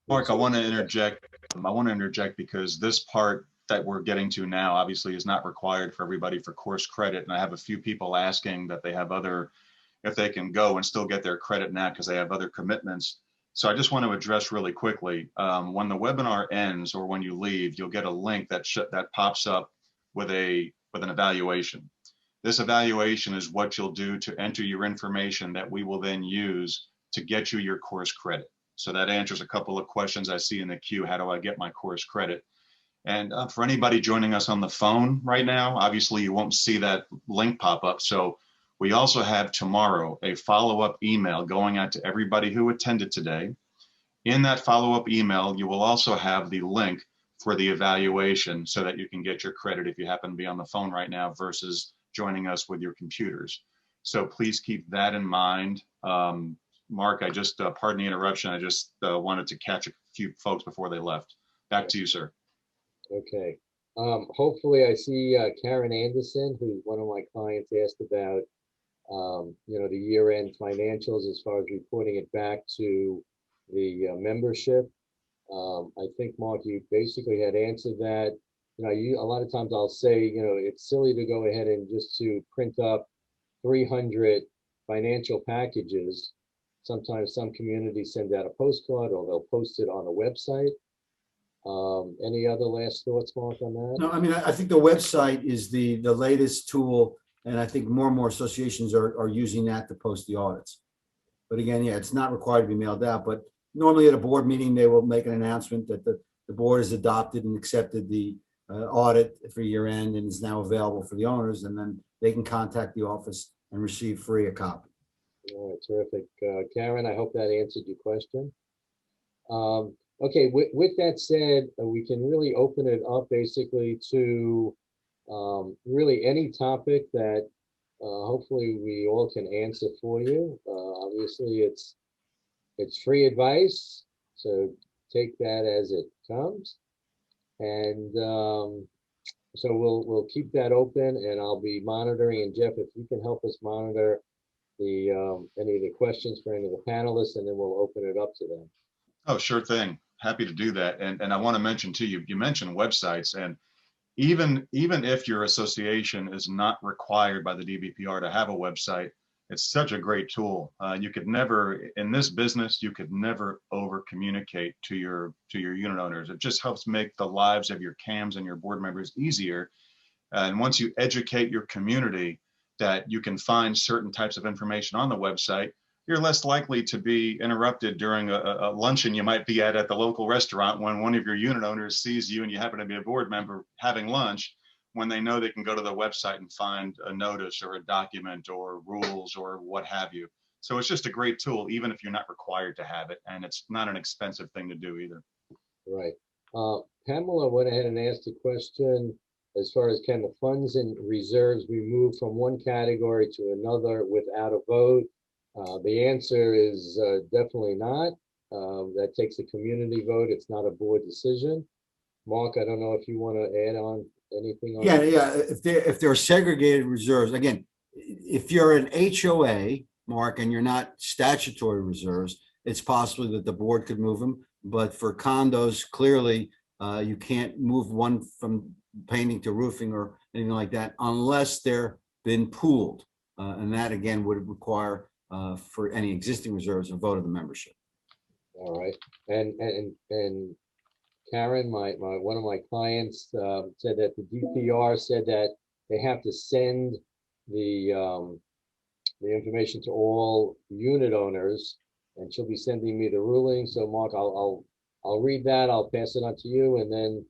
Mark, I want to interject because this part that we're getting to now obviously is not required for everybody for course credit. And I have a few people asking that they have if they can go and still get their credit now because they have other commitments. So I just want to address really quickly, when the webinar ends or when you leave, you'll get a link that pops up with an evaluation. This evaluation is what you'll do to enter your information that we will then use to get you your course credit. So that answers a couple of questions I see in the queue. How do I get my course credit? And for anybody joining us on the phone right now, obviously you won't see that link pop up. So we also have tomorrow a follow-up email going out to everybody who attended today. In that follow-up email, you will also have the link for the evaluation so that you can get your credit if you happen to be on the phone right now versus joining us with your computers. So please keep that in mind. Mark, I just, pardon the interruption, I just wanted to catch a few folks before they left. Back to you, sir. Okay. Hopefully I see Karen Anderson, who's one of my clients, asked about, the year-end financials as far as reporting it back to the membership. I think, Mark, you basically had answered that. A lot of times I'll say, it's silly to go ahead and just to print up 300 financial packages. Sometimes some communities send out a postcard or they'll post it on a website. Any other last thoughts, Mark, on that? No, I think the website is the latest tool, and I think more and more associations are using that to post the audits. But again, yeah, it's not required to be mailed out, but normally at a board meeting, they will make an announcement that the board has adopted and accepted the audit for year end and is now available for the owners, and then they can contact the office and receive free a copy. All right, terrific. Karen, I hope that answered your question. Okay, with that said, we can really open it up basically to really any topic that hopefully we all can answer for you. Obviously, it's free advice, so take that as it comes. And so we'll keep that open, and I'll be monitoring. And Jeff, if you can help us monitor any of the questions for any of the panelists, and then we'll open it up to them. Oh, sure thing. Happy to do that. And I want to mention too, you mentioned websites, and even if your association is not required by the DBPR to have a website, It's such a great tool. You could never, in this business, you could never over communicate to your unit owners. It just helps make the lives of your CAMs and your board members easier. And once you educate your community that you can find certain types of information on the website, you're less likely to be interrupted during a luncheon you might be at the local restaurant when one of your unit owners sees you and you happen to be a board member having lunch, when they know they can go to the website and find a notice or a document or rules or what have you. So it's just a great tool, even if you're not required to have it, and it's not an expensive thing to do either. Right. Pamela went ahead and asked a question as far as can the funds and reserves be moved from one category to another without a vote? The answer is definitely not. That takes a community vote. It's not a board decision. Mark, I don't know if you want to add on anything on Yeah, that? yeah. If there are segregated reserves, again, if you're an HOA, Mark, and you're not statutory reserves, it's possible that the board could move them. But for condos, clearly, you can't move one from painting to roofing or anything like that unless they're been pooled. And that again would require for any existing reserves a vote of the membership. All right. And Karen, my one of my clients said that the DPR said that they have to send the information to all unit owners, and she'll be sending me the ruling. So Mark, I'll read that. I'll pass it on to you, and then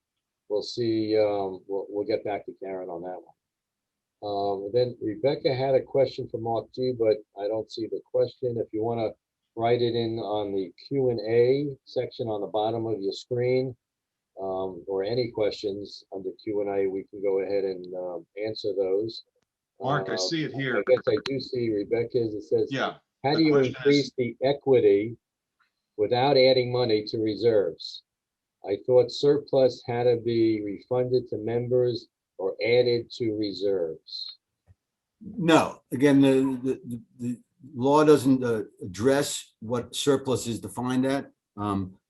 we'll see. We'll get back to Karen on that one. Then Rebecca had a question for Mark G, but I don't see the question. If you want to write it in on the Q&A section on the bottom of your screen, or any questions under Q&A, we can go ahead and answer those. Mark, I see it here. I guess I do see Rebecca's. It says, yeah. How do you increase the equity without adding money to reserves? I thought surplus had to be refunded to members or added to reserves. No, again, the law doesn't address what surplus is defined at.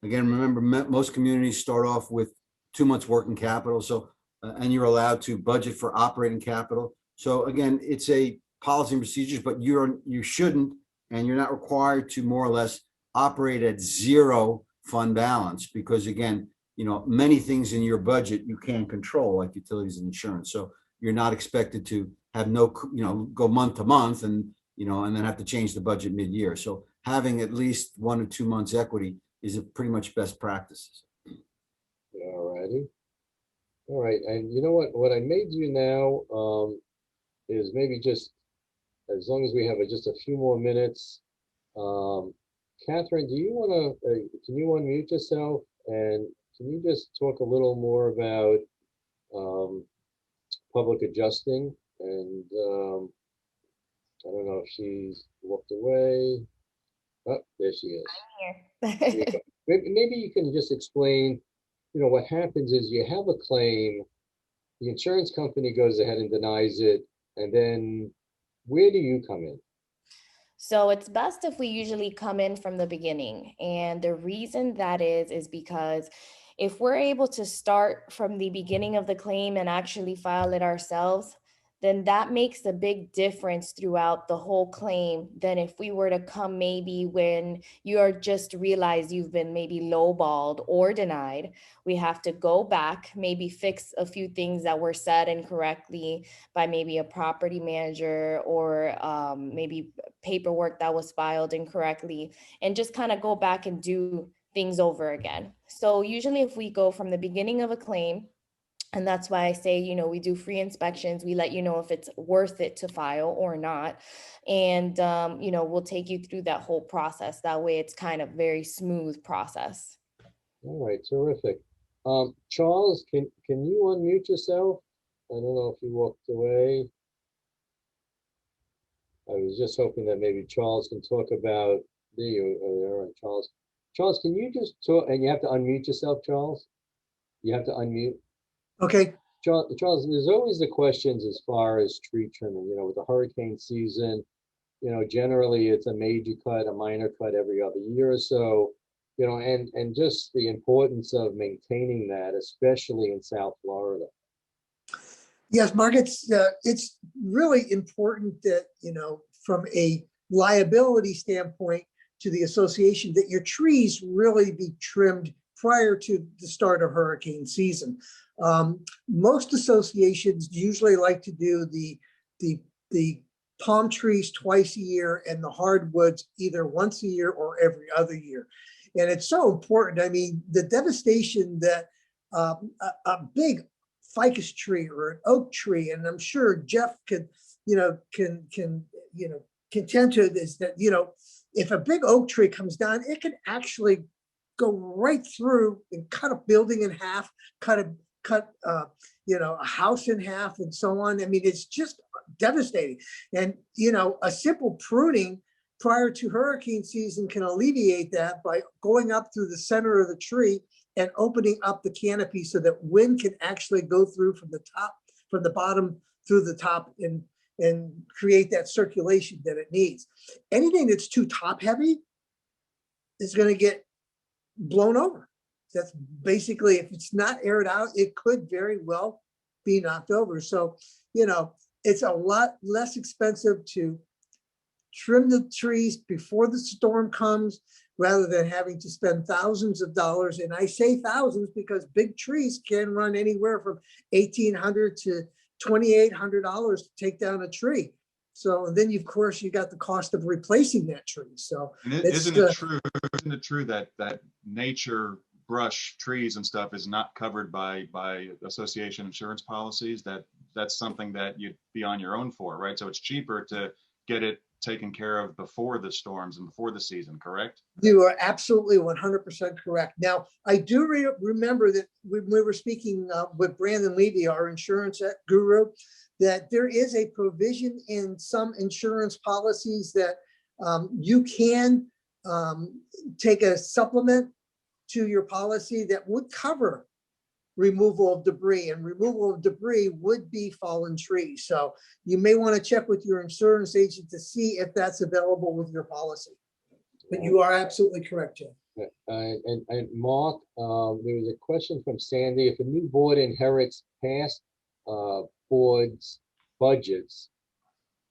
Again, remember, most communities start off with 2 months working capital. So, and you're allowed to budget for operating capital. So again, it's a policy and procedures, but you shouldn't, and you're not required to more or less operate at zero fund balance, because again, many things in your budget you can't control, like utilities and insurance. So you're not expected to have go month to month and then have to change the budget mid-year. So having at least 1 or 2 months equity is a pretty much best practices. All righty. All right. And you know what I may do now is maybe just, as long as we have just a few more minutes, Catherine, do you want to, can you unmute yourself and can you just talk a little more about public adjusting? And I don't know if she's walked away. Oh, there she is. I'm here. Maybe you can just explain, what happens is you have a claim, the insurance company goes ahead and denies it, and then where do you come in? So it's best if we usually come in from the beginning. And the reason that is because if we're able to start from the beginning of the claim and actually file it ourselves, then that makes a big difference throughout the whole claim than if we were to come maybe when you are just realize you've been maybe lowballed or denied. We have to go back, maybe fix a few things that were said incorrectly by maybe a property manager or maybe paperwork that was filed incorrectly, and just kind of go back and do things over again. So usually if we go from the beginning of a claim, and that's why I say, we do free inspections. We let you know if it's worth it to file or not. And, we'll take you through that whole process. That way it's kind of very smooth process. All right, terrific. Charles, can you unmute yourself? I don't know if you walked away. I was just hoping that maybe Charles can talk about all right, Charles. Charles, can you just talk, and you have to unmute yourself, Charles? You have to unmute. Okay. Charles, there's always the questions as far as tree trimming, with the hurricane season, generally it's a major cut, a minor cut every other year or so, and just the importance of maintaining that, especially in South Florida. Yes, Mark, it's really important that, from a liability standpoint to the association that your trees really be trimmed prior to the start of hurricane season. Most associations usually like to do the palm trees twice a year and the hardwoods either once a year or every other year. And it's so important. I mean, the devastation that a big ficus tree or an oak tree, and I'm sure Jeff could, contend to this, that, if a big oak tree comes down, it can actually go right through and cut a building in half, cut a house in half and so on. I mean, it's just devastating. And, a simple pruning prior to hurricane season can alleviate that by going up through the center of the tree and opening up the canopy so that wind can actually go through from the bottom through the top and create that circulation that it needs. Anything that's too top heavy is going to get blown over. That's basically, if it's not aired out, it could very well be knocked over. So, it's a lot less expensive to trim the trees before the storm comes rather than having to spend thousands of dollars. And I say thousands because big trees can run anywhere from $1,800 to $2,800 to take down a tree. So, and then of course you got the cost of replacing that tree. So isn't it true that nature brush trees and stuff is not covered by association insurance policies? That's something that you'd be on your own for, right? So it's cheaper to get it taken care of before the storms and before the season, correct? You are absolutely 100% correct. Now, I do remember that when we were speaking with Brandon Levy, our insurance guru, that there is a provision in some insurance policies that you can take a supplement to your policy that would cover removal of debris, and removal of debris would be fallen trees. So you may want to check with your insurance agent to see if that's available with your policy. But you are absolutely correct, Jim. And Mark, there was a question from Sandy. If a new board inherits past board's budgets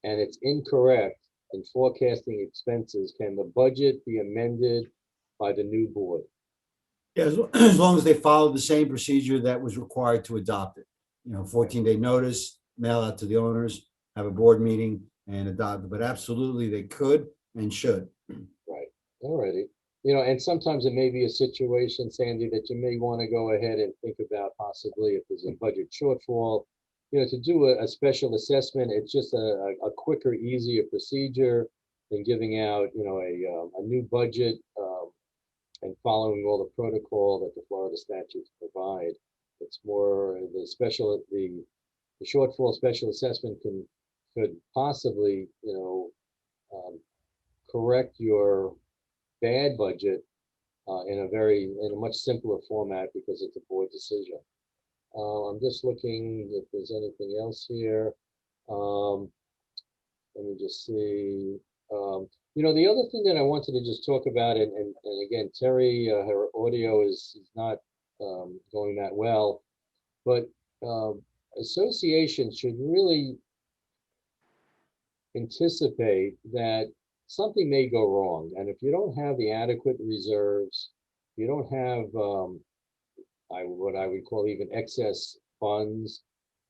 and it's incorrect in forecasting expenses, can the budget be amended by the new board? Yeah, as long as they follow the same procedure that was required to adopt it. 14-day notice, mail out to the owners, have a board meeting and adopt it. But absolutely they could and should. Right. All righty. And sometimes it may be a situation, Sandy, that you may want to go ahead and think about possibly if there's a budget shortfall, to do a special assessment. It's just a quicker, easier procedure than giving out, a new budget and following all the protocol that the Florida statutes provide. It's more the shortfall special assessment could possibly, correct your bad budget in a much simpler format because it's a board decision. I'm just looking if there's anything else here. Let me just see. The other thing that I wanted to just talk about, and again, Terry, her audio is not going that well, but associations should really anticipate that something may go wrong. And if you don't have the adequate reserves, you don't have what I would call even excess funds,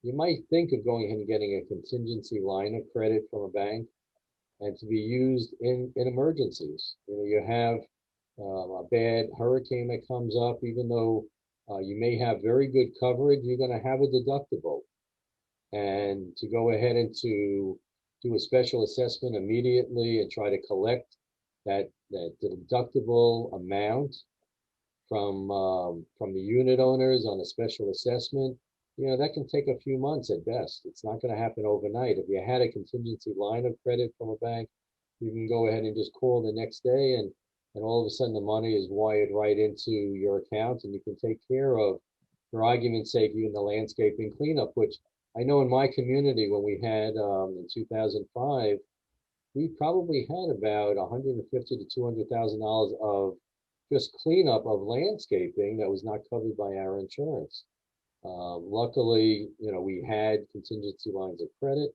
you might think of going ahead and getting a contingency line of credit from a bank and to be used in emergencies. You have a bad hurricane that comes up, even though you may have very good coverage, you're going to have a deductible. And to go ahead and to do a special assessment immediately and try to collect that deductible amount from the unit owners on a special assessment, that can take a few months at best. It's not going to happen overnight. If you had a contingency line of credit from a bank, you can go ahead and just call the next day and all of a sudden the money is wired right into your account and you can take care of, for argument's sake, even the landscaping cleanup, which I know in my community when we had in 2005, we probably had about $150,000 to $200,000 of just cleanup of landscaping that was not covered by our insurance. Luckily, we had contingency lines of credit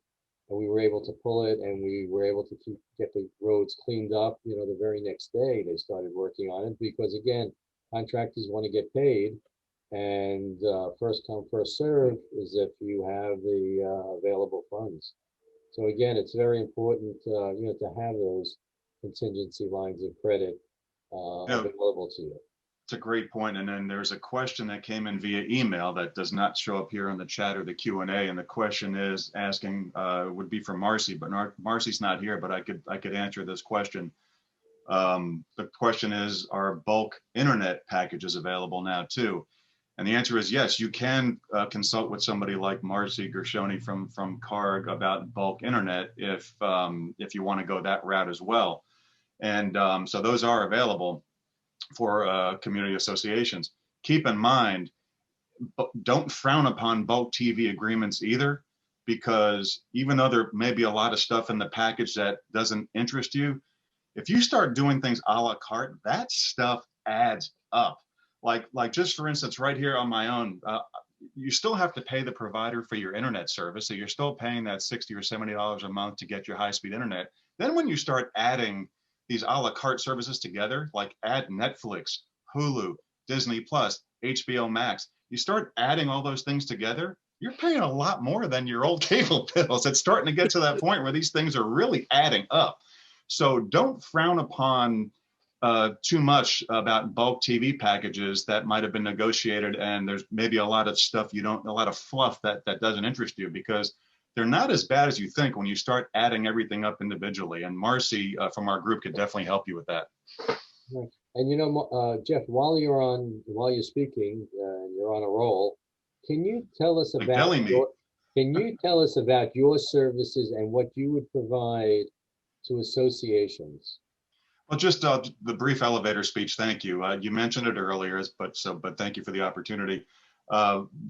and we were able to pull it, and we were able to get the roads cleaned up. You know, the very next day they started working on it, because again, contractors want to get paid, and first come, first serve is if you have the available funds. So again, it's very important, you know, to have those contingency lines of credit available to you. It's a great point. And then there's a question that came in via email that does not show up here in the chat or the Q&A. And the question is asking, would be from Marcy, but Marcy's not here, but I could answer this question. The question is, are bulk internet packages available now too? And the answer is yes. You can consult with somebody like Marcy Gershoni from CARG about bulk internet if you want to go that route as well. And so those are available for community associations. Keep in mind, don't frown upon bulk TV agreements either, because even though there may be a lot of stuff in the package that doesn't interest you, if you start doing things a la carte, that stuff adds up. Like just for instance, right here on my own, you still have to pay the provider for your internet service. So you're still paying that $60 or $70 a month to get your high-speed internet. Then when you start adding these a la carte services together, like add Netflix, Hulu, Disney Plus, HBO Max, you start adding all those things together, you're paying a lot more than your old cable bills. It's starting to get to that point where these things are really adding up. So don't frown upon too much about bulk TV packages that might have been negotiated, and there's maybe a lot of stuff a lot of fluff that doesn't interest you, because they're not as bad as you think when you start adding everything up individually. And Marcy from our group could definitely help you with that. Right. And you know, Jeff, while you're speaking, you're on a roll. Can you tell us about your services and what you would provide to associations? Well, just the brief elevator speech. Thank you. You mentioned it earlier, but thank you for the opportunity.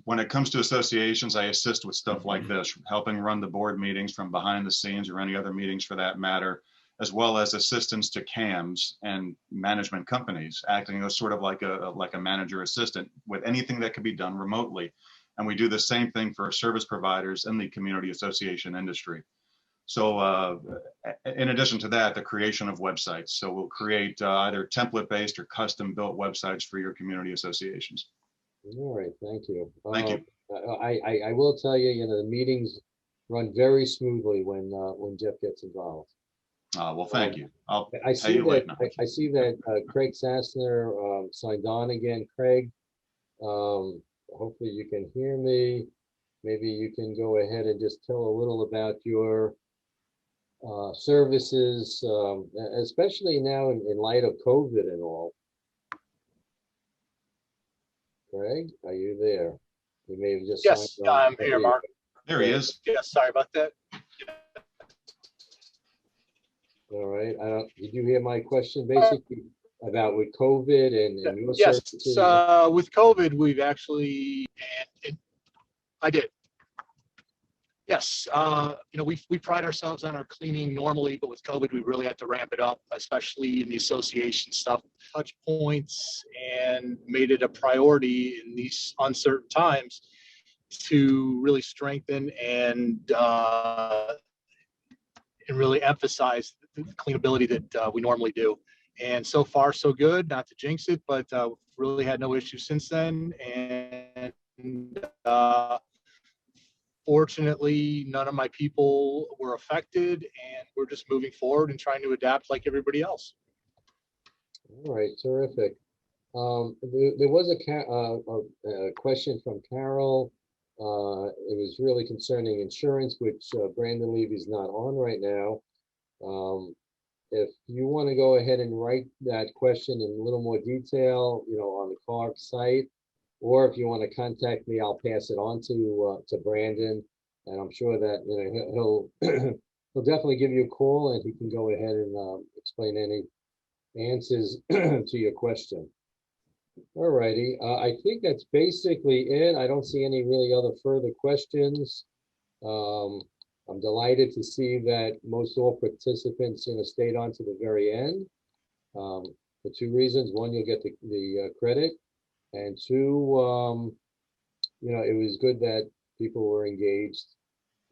When it comes to associations, I assist with stuff like this, helping run the board meetings from behind the scenes, or any other meetings for that matter, as well as assistance to CAMs and management companies, acting as sort of like a manager assistant with anything that can be done remotely. And we do the same thing for service providers in the community association industry. So in addition to that, the creation of websites. So we'll create either template-based or custom-built websites for your community associations. All right, thank you. Thank you. I will tell you, you know, the meetings run very smoothly when Jeff gets involved. Well, thank you. I see that Craig Sassner signed on again. Craig, hopefully you can hear me. Maybe you can go ahead and just tell a little about your services, especially now in light of COVID and all. Craig, are you there? You may have just Yes, signed on. I'm here, Mark. There he is. Yes, sorry about that. All right. Did you hear my question basically about with COVID and your services? Yes, with COVID, we've actually, I did. Yes, you know, we pride ourselves on our cleaning normally, but with COVID, we really had to ramp it up, especially in the association stuff, touch points, and made it a priority in these uncertain times to really strengthen and really emphasize the cleanability that we normally do. And so far, so good, not to jinx it, but really had no issues since then. And fortunately, none of my people were affected, and we're just moving forward and trying to adapt like everybody else. All right, terrific. There was a question from Carol. It was really concerning insurance, which Brandon Levy is not on right now. If you want to go ahead and write that question in a little more detail, you know, on the CARG site, or if you want to contact me, I'll pass it on to Brandon, and I'm sure that, you know, he'll definitely give you a call, and he can go ahead and explain any answers to your question. All righty, I think that's basically it. I don't see any really other further questions. I'm delighted to see that most all participants, you know, stayed on to the very end. For two reasons: one, you'll get the credit, and two, you know, it was good that people were engaged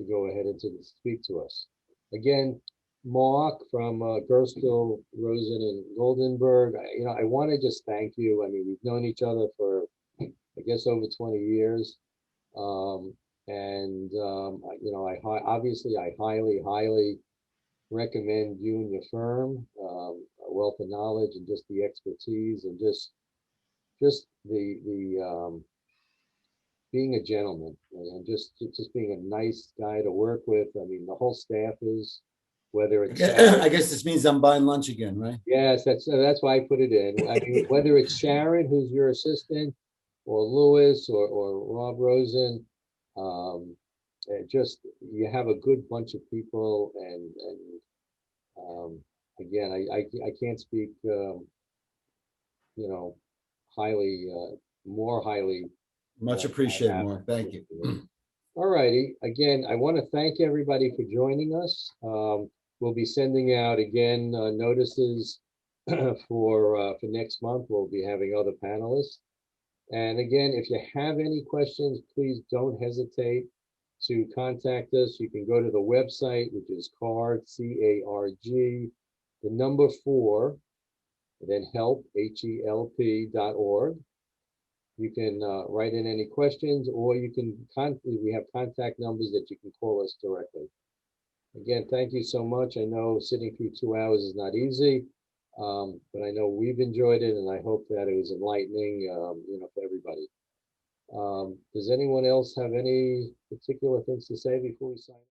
to go ahead and to speak to us. Again, Mark from Gerstle, Rosen, and Goldenberg, I want to just thank you. I mean, we've known each other for, I guess, over 20 years. Obviously, I highly recommend you and your firm, a wealth of knowledge and just the expertise and just the being a gentleman and just being a nice guy to work with. I mean, the whole staff is, whether it's I guess this means I'm buying lunch again, right? yes, that's why I put it in. I mean, whether it's Sharon, who's your assistant, or Lewis, or Rob Rosen, just you have a good bunch of people, and again, I can't speak, highly, more highly. Much appreciated, Mark. Thank you. All righty. Again, I want to thank everybody for joining us. We'll be sending out again notices for next month. We'll be having other panelists. And again, if you have any questions, please don't hesitate to contact us. You can go to the website, which is CARG, C-A-R-G, the number 4, and then help, HELP.org. You can write in any questions, or you can we have contact numbers that you can call us directly. Again, thank you so much. I know sitting through 2 hours is not easy, but I know we've enjoyed it, and I hope that it was enlightening, for everybody. Does anyone else have any particular things to say before we sign?